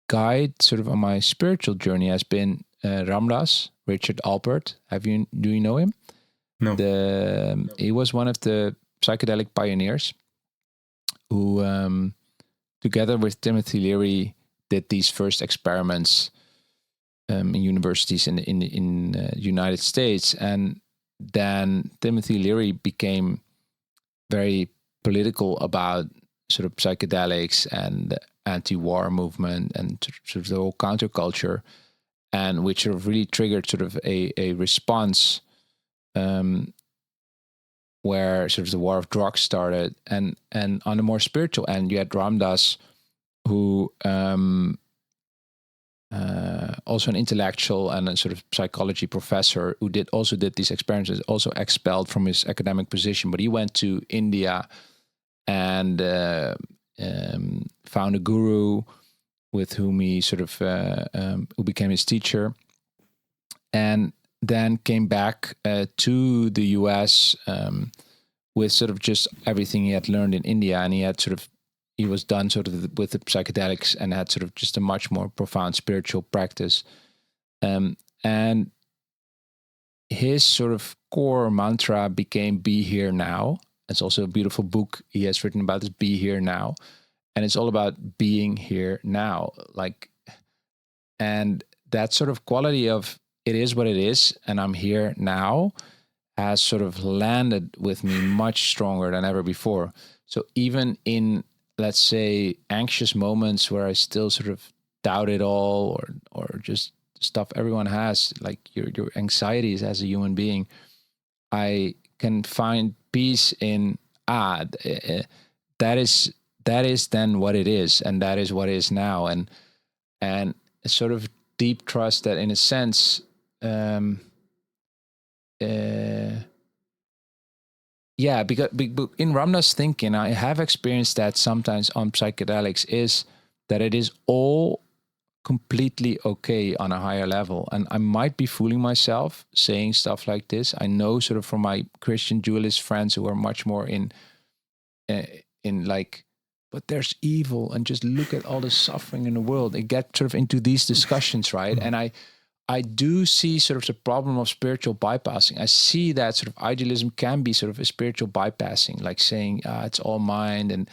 guide sort of on my spiritual journey has been Ramdas, Richard Alpert. Do you know him? No. He was one of the psychedelic pioneers who, together with Timothy Leary, did these first experiments in universities in the United States. And then Timothy Leary became very political about sort of psychedelics and the anti-war movement and sort of the whole counterculture, and which sort of really triggered sort of a response where sort of the war of drugs started. And on the more spiritual end, you had Ramdas, who also an intellectual and a sort of psychology professor who did these experiments, also expelled from his academic position, but he went to India and found a guru with whom he sort of who became his teacher, and then came back to the US with sort of just everything he had learned in India, and he was done sort of with the psychedelics and had sort of just a much more profound spiritual practice. And his sort of core mantra became "Be Here Now." It's also a beautiful book he has written about this, "Be Here Now." And it's all about being here now. And that sort of quality of it is what it is and I'm here now has sort of landed with me much stronger than ever before. So even in, let's say, anxious moments where I still sort of doubt it all, or just stuff everyone has, like your anxieties as a human being, I can find peace in that is then what it is, and that is what is now, and a sort of deep trust that, in a sense, because in Ramdas' thinking, I have experienced that sometimes on psychedelics, is that it is all completely okay on a higher level. And I might be fooling myself saying stuff like this. I know sort of from my Christian dualist friends who are much more in like, but there's evil and just look at all the suffering in the world. They get sort of into these discussions, right? And I do see sort of the problem of spiritual bypassing. I see that sort of idealism can be sort of a spiritual bypassing, like saying it's all mind, and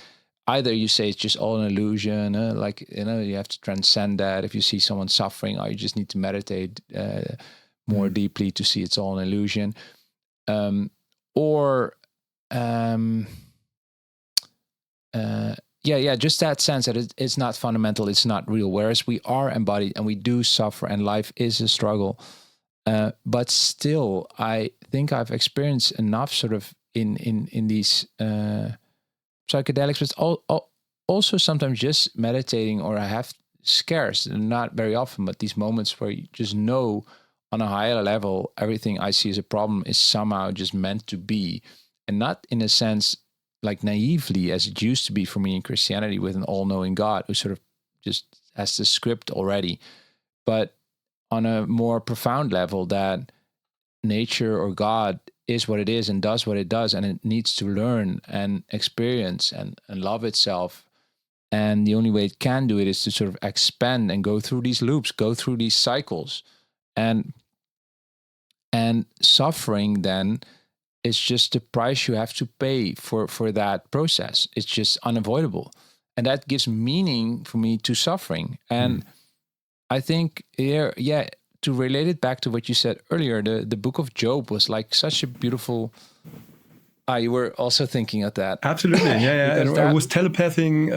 either you say it's just all an illusion, you have to transcend that. If you see someone suffering, you just need to meditate more deeply to see it's all an illusion, just that sense that it's not fundamental, it's not real, whereas we are embodied and we do suffer and life is a struggle. But still, I think I've experienced enough sort of in these psychedelics, but also sometimes just meditating, or I have scarce, not very often, but these moments where you just know on a higher level, everything I see as a problem is somehow just meant to be, and not in a sense like naively as it used to be for me in Christianity with an all-knowing God who sort of just has the script already, but on a more profound level that nature or God is what it is and does what it does, and it needs to learn and experience and love itself. And the only way it can do it is to sort of expand and go through these loops, go through these cycles. And suffering then is just the price you have to pay for that process. It's just unavoidable. And that gives meaning for me to suffering. And I think to relate it back to what you said earlier, the book of Job was like such a beautiful... you were also thinking of that. Absolutely, yeah. And I was telepathing,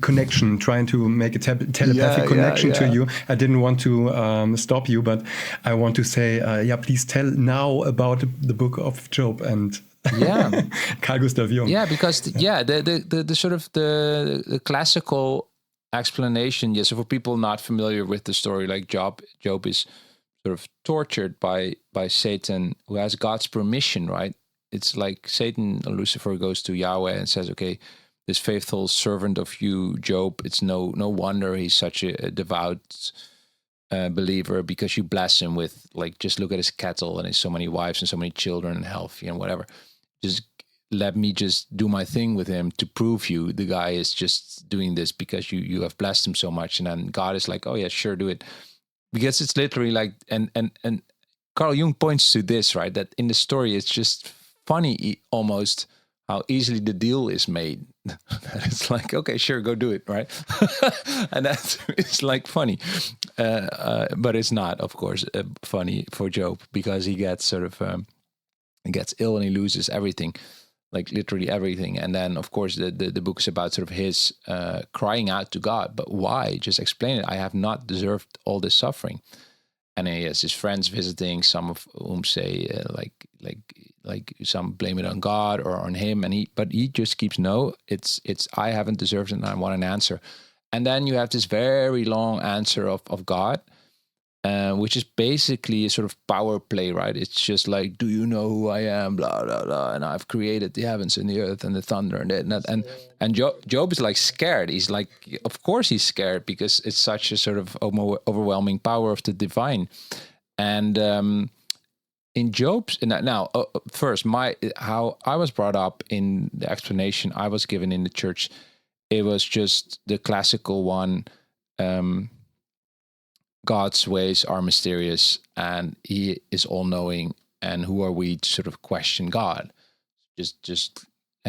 connection, trying to make a telepathic connection to you. I didn't want to stop you, but I want to say, please tell now about the book of Job and Carl Gustav Jung. Yeah, because the sort of the classical explanation. Yes, so for people not familiar with the story, like Job is sort of tortured by Satan, who has God's permission, right? It's like Satan or Lucifer goes to Yahweh and says, okay, this faithful servant of you, Job, it's no wonder he's such a devout believer, because you bless him with, like, just look at his cattle and his so many wives and so many children and healthy and whatever. Just let me just do my thing with him to prove you the guy is just doing this because you have blessed him so much. And then God is like, oh yeah, sure, do it. because it's literally like, and Carl Jung points to this, right? That in the story, it's just funny almost how easily the deal is made. It's like, okay, sure, go do it, right? And that's it's like funny, but it's not, of course, funny for Job, because he gets sort of he gets ill and he loses everything, like literally everything. And then, of course, the book is about sort of his crying out to God. But why? Just explain it. I have not deserved all this suffering. And he has his friends visiting, some of whom say like some blame it on God or on him, but he just keeps, no, it's I haven't deserved it and I want an answer. And then you have this very long answer of God, which is basically a sort of power play, right? It's just like, do you know who I am? Blah blah blah, and I've created the heavens and the earth and the thunder and that. And Job is like scared. He's like, of course he's scared, because it's such a sort of overwhelming power of the divine. And in Job's now, first, how I was brought up in the explanation I was given in the church, it was just the classical one. God's ways are mysterious and he is all knowing, and who are we to sort of question God?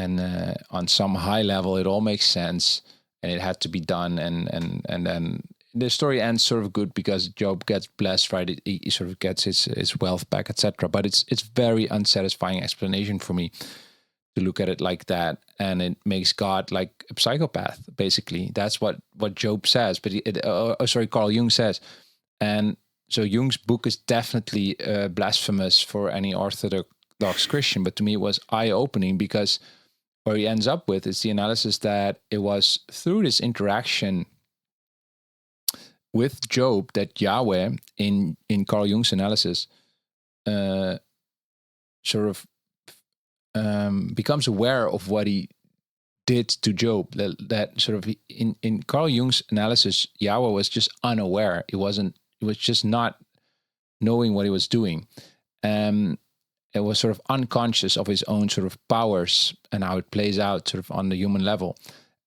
On some high level, it all makes sense and it had to be done. And then the story ends sort of good because Job gets blessed, right? He sort of gets his wealth back, etc. But it's very unsatisfying explanation for me to look at it like that, and it makes God like a psychopath. Basically, that's what Job says. But Carl Jung says. And so Jung's book is definitely blasphemous for any Orthodox Christian, but to me it was eye-opening, because where he ends up with is the analysis that it was through this interaction with Job that Yahweh, in Carl Jung's analysis, sort of becomes aware of what he did to Job. That sort of in Carl Jung's analysis, Yahweh was just unaware. It was just not knowing what he was doing. It was sort of unconscious of his own sort of powers and how it plays out sort of on the human level.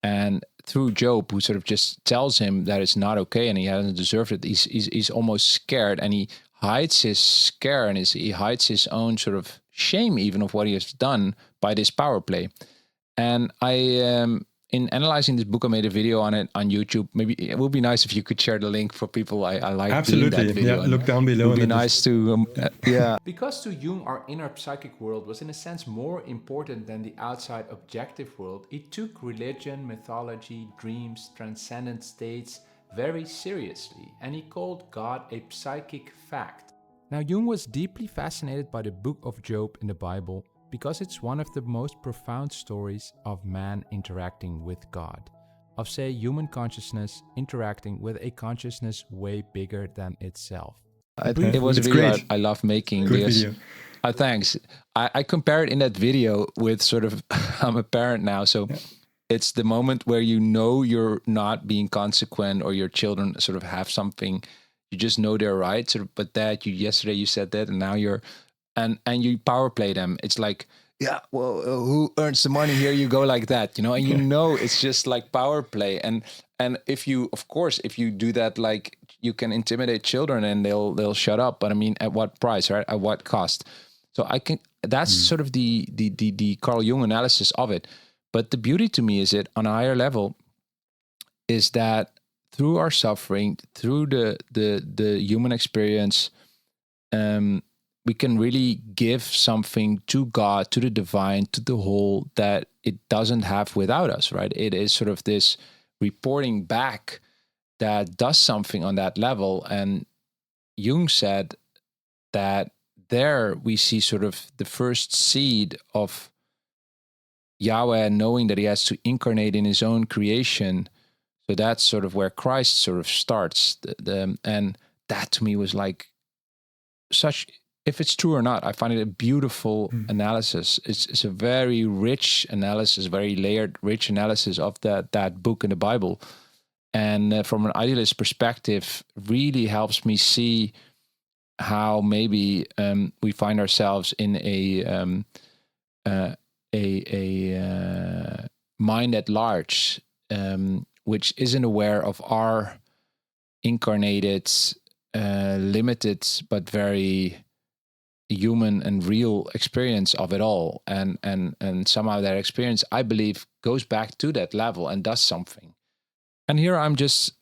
And through Job, who sort of just tells him that it's not okay and he hasn't deserved it, he's almost scared, and he hides his scare and he hides his own sort of shame even of what he has done by this power play. And in analyzing this book, I made a video on it on YouTube. Maybe it would be nice if you could share the link for people. I like absolutely doing that video. Yeah, look down below. It would be nice to yeah. Because to Jung, our inner psychic world was in a sense more important than the outside objective world. He took religion, mythology, dreams, transcendent states very seriously, and he called God a psychic fact. Now, Jung was deeply fascinated by the book of Job in the Bible, because it's one of the most profound stories of man interacting with God, of, say, human consciousness interacting with a consciousness way bigger than itself. I think it was a video I love making. Good video. Thanks. I compare it in that video with sort of, I'm a parent now, so it's the moment where you know you're not being consequent, or your children sort of have something, you just know they're right, sort of, but that yesterday you said that, and now you're, and you power play them. It's like, yeah, well, who earns the money here? You go like that, and you know it's just like power play. And if you do that, like, you can intimidate children and they'll shut up. But I mean, at what price, right? At what cost? So that's sort of the Carl Jung analysis of it. But the beauty to me is it on a higher level is that through our suffering, through the human experience, we can really give something to God, to the divine, to the whole that it doesn't have without us, right? It is sort of this reporting back that does something on that level. And Jung said that there we see sort of the first seed of Yahweh knowing that he has to incarnate in his own creation. So that's sort of where Christ sort of starts. And that to me was like such... If it's true or not, I find it a beautiful analysis. It's a very rich analysis, very layered, rich analysis of that book in the Bible. And from an idealist perspective, really helps me see how maybe we find ourselves in a mind at large, which isn't aware of our incarnated limited but very human and real experience of it all, and somehow that experience, I believe, goes back to that level and does something. And here I'm just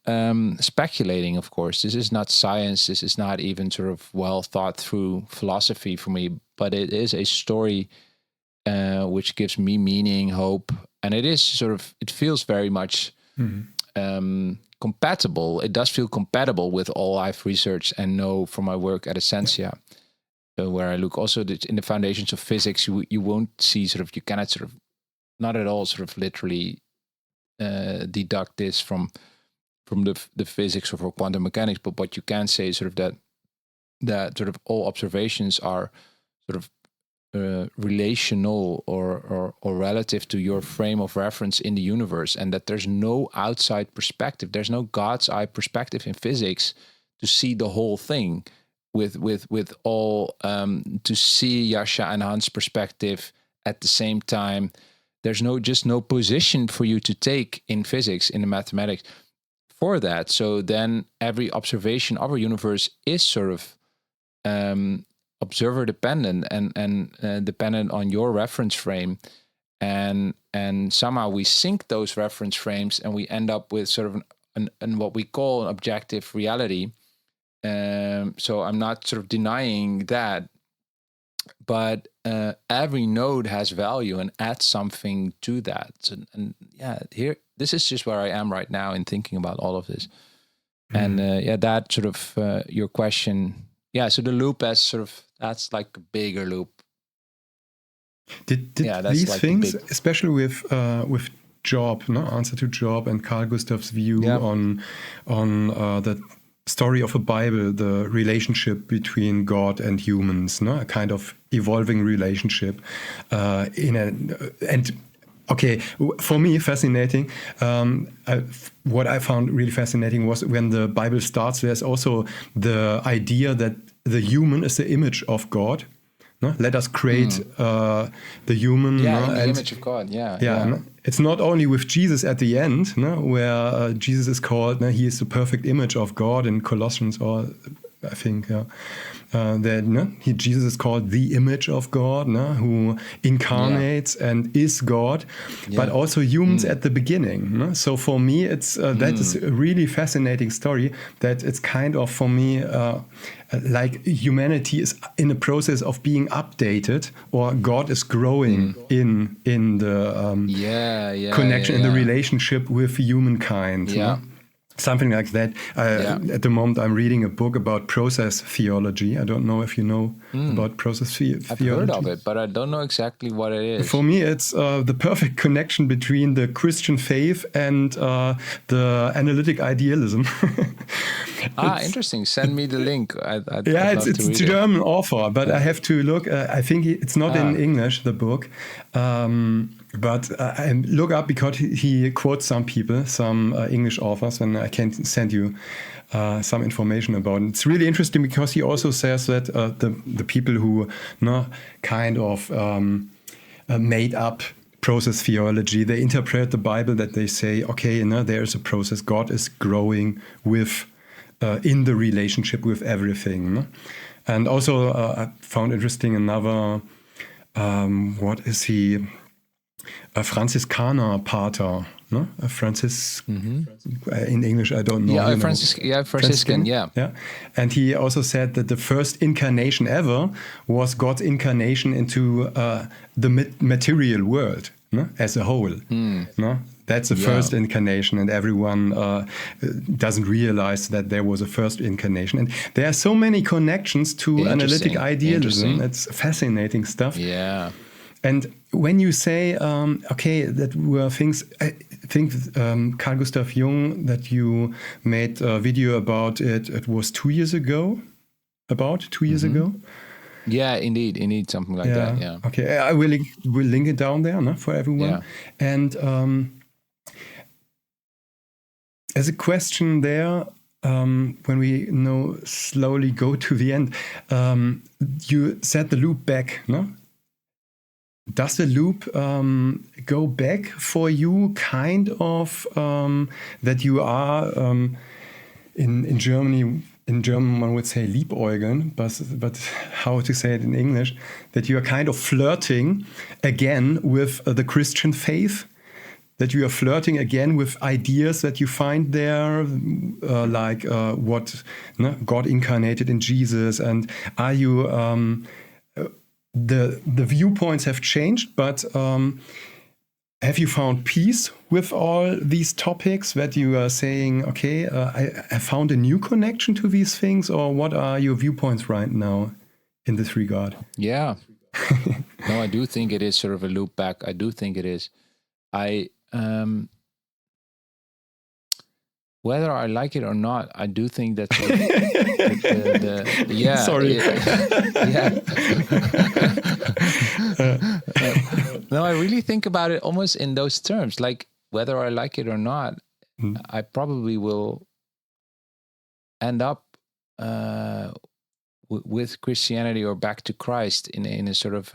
speculating, of course. This is not science. This is not even sort of well thought through philosophy for me, but it is a story which gives me meaning, hope, and it is sort of, it feels very much compatible. It does feel compatible with all I've researched and know from my work at Essentia, where I look also in the foundations of physics. You won't see sort of, you cannot sort of, not at all sort of literally deduct this from the physics or quantum mechanics, but what you can say is sort of that sort of all observations are sort of relational or relative to your frame of reference in the universe, and that there's no outside perspective. There's no God's eye perspective in physics to see the whole thing with all to see Yasha and Hans' perspective at the same time. There's no position for you to take in physics, in the mathematics for that. So then every observation of our universe is sort of observer dependent and dependent on your reference frame. And somehow we sync those reference frames and we end up with sort of an what we call an objective reality. So I'm not sort of denying that. But every node has value and adds something to that. And yeah, here, this is just where I am right now in thinking about all of this. And that sort of your question. Yeah, so the loop as sort of, that's like a bigger loop. Did these like things, especially with Job, Answer to Job, and Carl Gustav's view on the story of the Bible, the relationship between God and humans, a kind of evolving relationship. For me, fascinating. What I found really fascinating was when the Bible starts, there's also the idea that the human is the image of God. Let us create the human. Yeah, the image of God. Yeah. It's not only with Jesus at the end, where Jesus is called, he is the perfect image of God in Colossians, or I think that Jesus is called the image of God, who incarnates and is God, but also humans at the beginning. So for me, it's that is a really fascinating story. That it's kind of, for me, like humanity is in a process of being updated, or God is growing in the connection, in the relationship with humankind. Something like that. At the moment, I'm reading a book about process theology. I don't know if you know about process theology. I've heard of it, but I don't know exactly what it is. For me, it's the perfect connection between the Christian faith and the analytic idealism. Interesting. Send me the link. It's a German author, but I have to look. I think it's not in English, the book. But I look up because he quotes some people, some English authors, and I can send you some information about it. It's really interesting because he also says that the people who kind of made up process theology, they interpret the Bible that they say, okay, there is a process. God is growing with in the relationship with everything. And also I found interesting another, what is he? A Franziskaner pater, a Francis. In English, I don't know. Yeah, Franciscan. Yeah. And he also said that the first incarnation ever was God's incarnation into the material world as a whole. That's the first incarnation, and everyone doesn't realize that there was a first incarnation. And there are so many connections to analytic idealism. It's fascinating stuff. Yeah. And when you say, that were things, I think Carl Gustav Jung, that you made a video about it was 2 years ago, about 2 years ago. Yeah, indeed, something like that. Yeah. Okay, I will link it down there for everyone. Yeah. And as a question there, when we slowly go to the end, you said the loop back, Does the loop go back for you, kind of, that you are in Germany? in German one would say liebäugeln, but how to say it in English, that you are kind of flirting again with the Christian faith, that you are flirting again with ideas that you find there, like what God incarnated in Jesus, and are you the viewpoints have changed, but have you found peace with all these topics that you are saying, okay, I found a new connection to these things, or what are your viewpoints right now in this regard? Yeah. No, I do think it is sort of a loop back. I do think it is. Whether I like it or not, I do think that yeah. Sorry. Yeah. No, I really think about it almost in those terms. Like, whether I like it or not, I probably will end up with Christianity or back to Christ in a sort of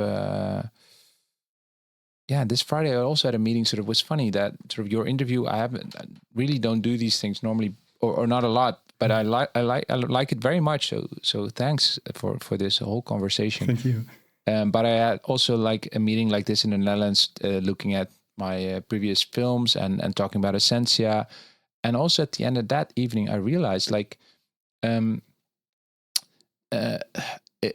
this Friday I also had a meeting. Sort of was funny that sort of your interview. I really don't do these things normally, or not a lot, but I like it very much. So thanks for this whole conversation. Thank you. But I had also like a meeting like this in the Netherlands, looking at my previous films and talking about Essentia, and also at the end of that evening I realized like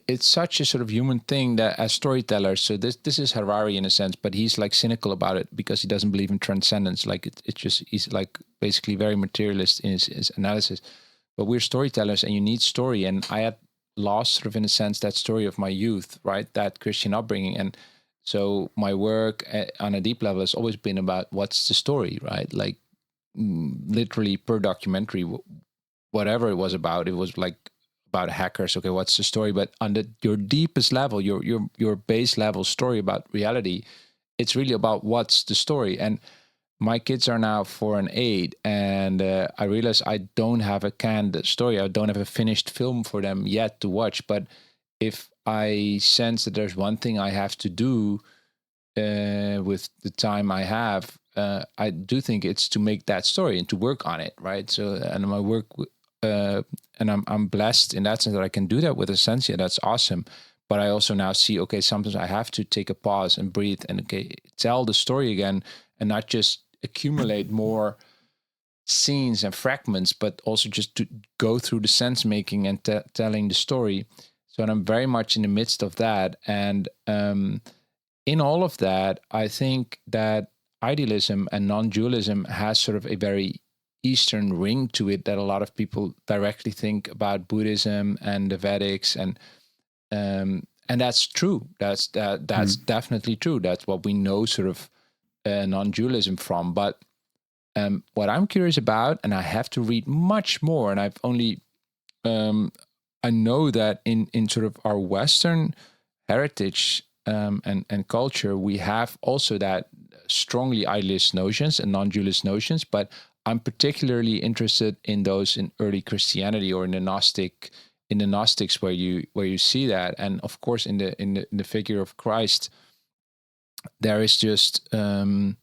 it's such a sort of human thing that as storytellers, so this is Harari in a sense, but he's like cynical about it because he doesn't believe in transcendence. Like he's like basically very materialist in his analysis. But we're storytellers, and you need story. And I had lost sort of in a sense that story of my youth, right? That Christian upbringing. And so my work on a deep level has always been about what's the story, right? Like literally per documentary, whatever it was about, it was like about hackers. Okay, what's the story? But on your deepest level, your base level story about reality, it's really about what's the story. And my kids are now 4 and 8, and I realize I don't have a canned story. I don't have a finished film for them yet to watch. But if I sense that there's one thing I have to do with the time I have, I do think it's to make that story and to work on it, right? So, and my work. And I'm blessed in that sense that I can do that with Essentia. That's awesome. But I also now see, okay, sometimes I have to take a pause and breathe and okay, tell the story again, and not just accumulate more scenes and fragments, but also just to go through the sense making and telling the story. So I'm very much in the midst of that. And in all of that, I think that idealism and non-dualism has sort of a very Eastern ring to it that a lot of people directly think about Buddhism and the Vedics, and that's true. That's definitely true. That's what we know sort of non-dualism from. But what I'm curious about, and I have to read much more, and I've only I know that in sort of our Western heritage and culture, we have also that strongly idealist notions and non-dualist notions, but I'm particularly interested in those in early Christianity or in the Gnostics where you see that, and of course in the figure of Christ, there is just there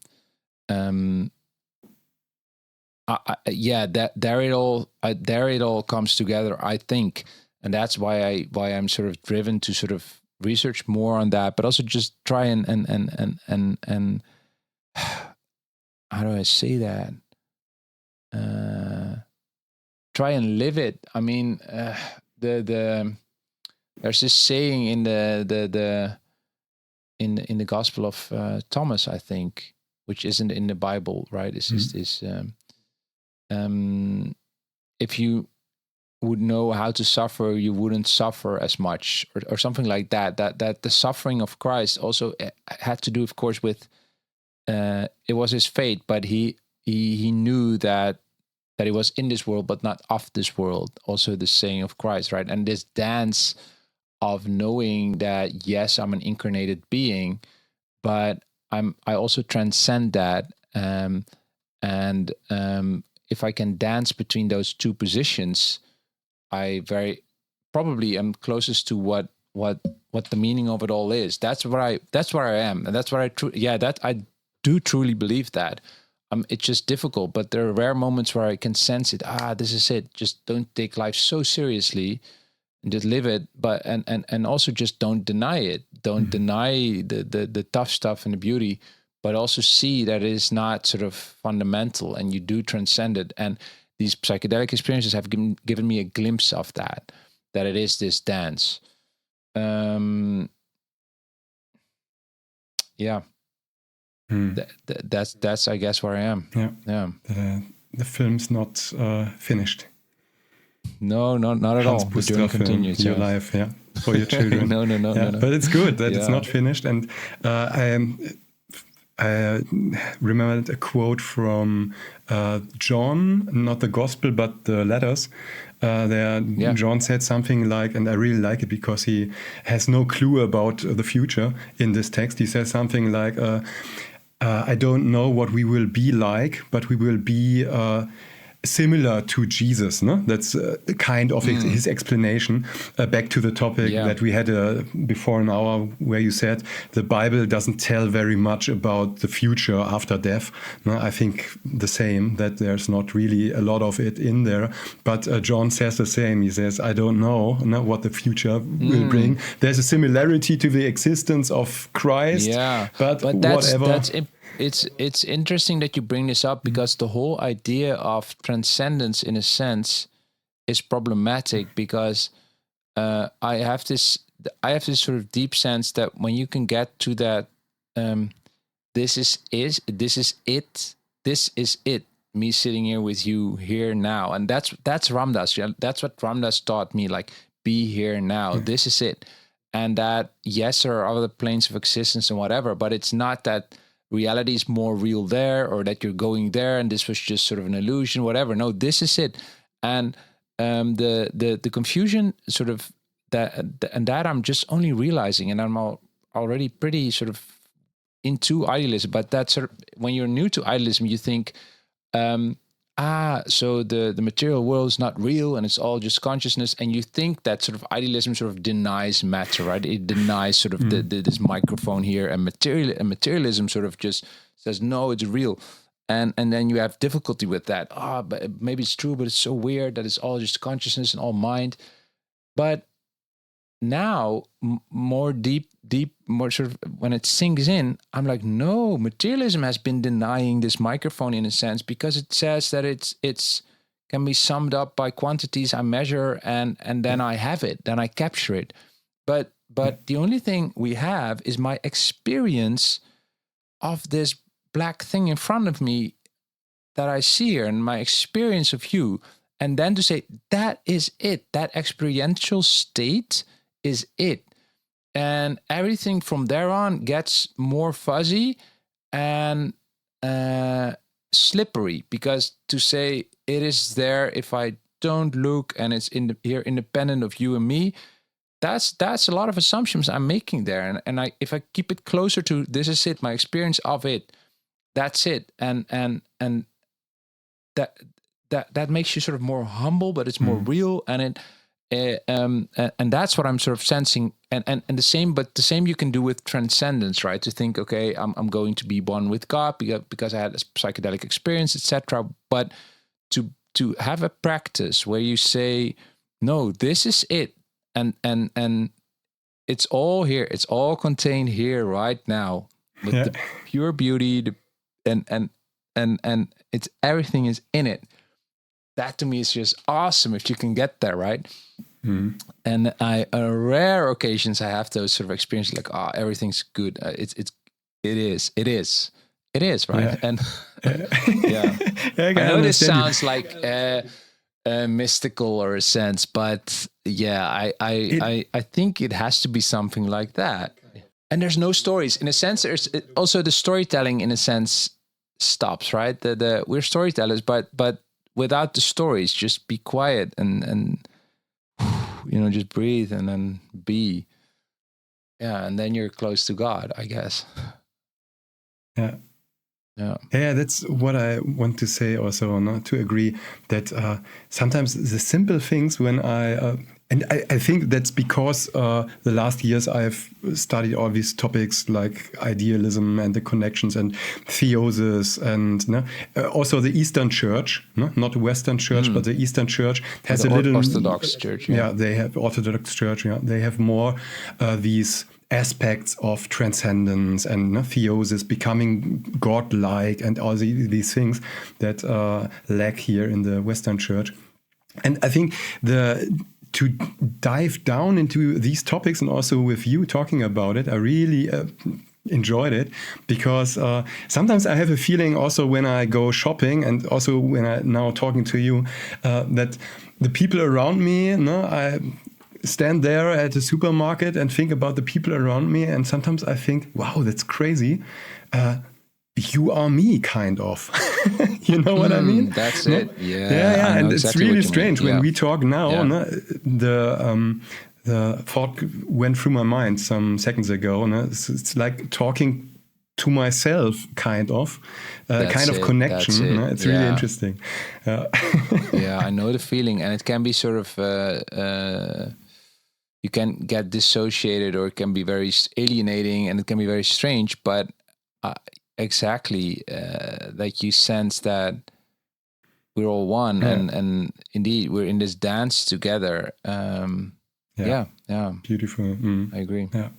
it all comes together, I think, and that's why I'm sort of driven to sort of research more on that, but also just try and how do I say that? Try and live it. I mean, there's this saying in the Gospel of Thomas, I think, which isn't in the Bible, right? It's just this. If you would know how to suffer, you wouldn't suffer as much, or something like that. That the suffering of Christ also had to do, of course, with it was his fate, but he knew that he was in this world, but not of this world. Also the saying of Christ, right? And this dance of knowing that, yes, I'm an incarnated being, but I also transcend that. If I can dance between those two positions, I very probably am closest to what the meaning of it all is. That's where I am, and that's what I do truly believe that. it's just difficult. But there are rare moments where I can sense it. This is it. Just don't take life so seriously, and just live it. But and also just don't deny it. Don't deny the tough stuff and the beauty, but also see that it is not sort of fundamental, and you do transcend it. And these psychedelic experiences have given me a glimpse of that it is this dance. Yeah. That's I guess where I am. Yeah. The film's not finished. No, not at Hans all. Busstra The journey continues. your life, for your children. No. But it's good that it's not finished. And I remembered a quote from John, not the gospel, but the letters. John said something like, and I really like it because he has no clue about the future in this text. He says something like, I don't know what we will be like, but we will be similar to Jesus. No? That's kind of his explanation. Back to the topic that we had before an hour, where you said the Bible doesn't tell very much about the future after death. No? I think the same, that there's not really a lot of it in there. But John says the same. He says, I don't know what the future will bring. There's a similarity to the existence of Christ. But whatever. It's interesting that you bring this up, because the whole idea of transcendence, in a sense, is problematic, because I have this sort of deep sense that when you can get to that, this is it, me sitting here with you here now, and that's Ramdas. Yeah? That's what Ramdas taught me, like, be here now. This is it, and that yes, there are other planes of existence and whatever, but it's not that reality is more real there, or that you're going there and this was just sort of an illusion, whatever. No, this is it. And the confusion sort of that I'm just only realizing, and I'm already pretty sort of into idealism, but that sort of, when you're new to idealism, you think, so the material world is not real and it's all just consciousness, and you think that sort of idealism sort of denies matter, right? It denies sort of this microphone here, and materialism sort of just says no, it's real, and then you have difficulty with that. But maybe it's true, but it's so weird that it's all just consciousness and all mind. But now, more deep, more sort of when it sinks in, I'm like, no, materialism has been denying this microphone in a sense, because it says that it's can be summed up by quantities I measure, and then I have it, then I capture it. But the only thing we have is my experience of this black thing in front of me that I see here, and my experience of you. And then to say, that is it, that experiential state is it. And everything from there on gets more fuzzy and slippery, because to say it is there if I don't look, and it's here independent of you and me, that's a lot of assumptions I'm making there. And if I keep it closer to this is it, my experience of it, that's it. And that makes you sort of more humble, but it's more real, and and that's what I'm sort of sensing, and the same you can do with transcendence, right? To think, okay, I'm going to be one with God because I had a psychedelic experience, etc. But to have a practice where you say, no, this is it, and it's all here, it's all contained here right now, with the pure beauty, and it's everything is in it. That to me is just awesome if you can get there, right? And on rare occasions I have those sort of experiences, like, everything's good. It is, right? Yeah. And I know this sounds like mystical or a sense, but I think it has to be something like that. And there's no stories in a sense. There's also the storytelling in a sense stops, right? We're storytellers, but without the stories, just be quiet and just breathe and then be. Yeah, and then you're close to God, I guess. Yeah, that's what I want to say also, not to agree that sometimes the simple things, when I And I think that's because the last years I've studied all these topics like idealism and the connections and theosis and also the Eastern Church, not the Western Church, but the Eastern Church has a little Orthodox Church. Yeah, they have Orthodox Church. Yeah, they have more these aspects of transcendence and theosis, becoming godlike, and all these things that lack here in the Western Church. And I think to dive down into these topics, and also with you talking about it, I really enjoyed it, because sometimes I have a feeling also when I go shopping, and also when I'm now talking to you, that the people around me, I stand there at a supermarket and think about the people around me, and sometimes I think, wow, that's crazy. You are me, kind of. You know what I mean? That's it. Yeah. Yeah. And exactly, it's really strange when we talk now. Yeah. The thought went through my mind some seconds ago. It's like talking to myself, kind of connection. It's really interesting. Yeah, I know the feeling, and it can be sort of you can get dissociated, or it can be very alienating, and it can be very strange. But exactly, like you sense that we're all one, and indeed we're in this dance together. Yeah. Beautiful. I agree. Yeah.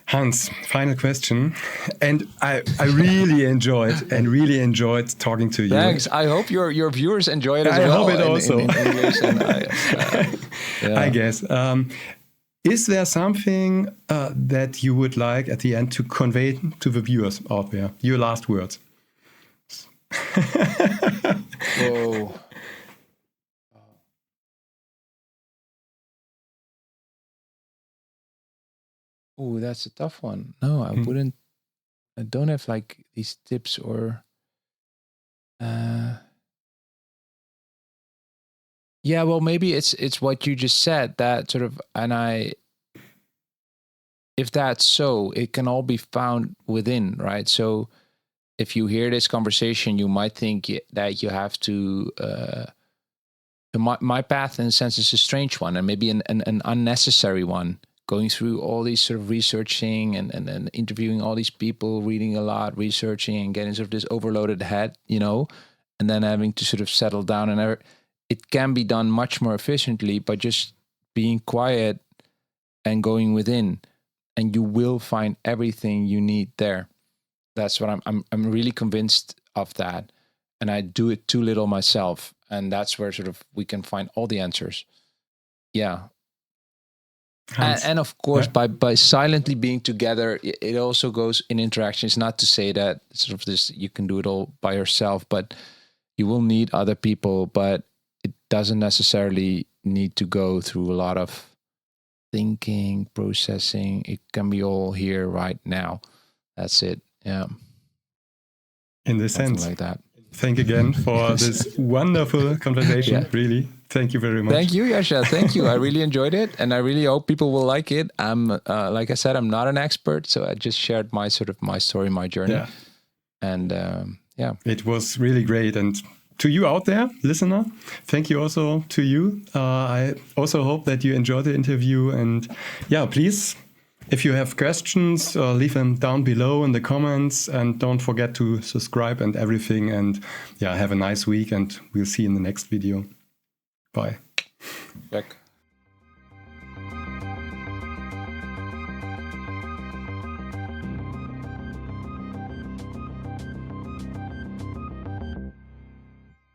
Hans, final question, and I really enjoyed talking to you. Thanks. I hope your viewers enjoy it as well. I hope it also. In English, and I guess. Is there something that you would like at the end to convey to the viewers out there? Your last words. Whoa. Oh, that's a tough one. No, I wouldn't. I don't have like these tips or. Yeah, well, maybe it's what you just said, that sort of, and if that's so, it can all be found within, right? So if you hear this conversation, you might think that you have to. My path, in a sense, is a strange one, and maybe an unnecessary one. Going through all these sort of researching and interviewing all these people, reading a lot, researching, and getting sort of this overloaded head, and then having to sort of settle down. And it can be done much more efficiently by just being quiet and going within, and you will find everything you need there. That's what I'm really convinced of that, and I do it too little myself, and that's where sort of we can find all the answers. Yeah. And of course, by silently being together, it also goes in interactions. Not to say that sort of this you can do it all by yourself, but you will need other people. But it doesn't necessarily need to go through a lot of thinking, processing. It can be all here right now. That's it. Yeah. In this Something sense, like that. Thank you again for this wonderful conversation. Yeah. Really, thank you very much. Thank you, Yasha. Thank you. I really enjoyed it, and I really hope people will like it. I'm, like I said, I'm not an expert, so I just shared my story, my journey, and it was really great. And to you out there, listener, thank you also to you. I also hope that you enjoyed the interview, and please. If you have questions, leave them down below in the comments, and don't forget to subscribe and everything. And have a nice week, and we'll see you in the next video. Bye. Back.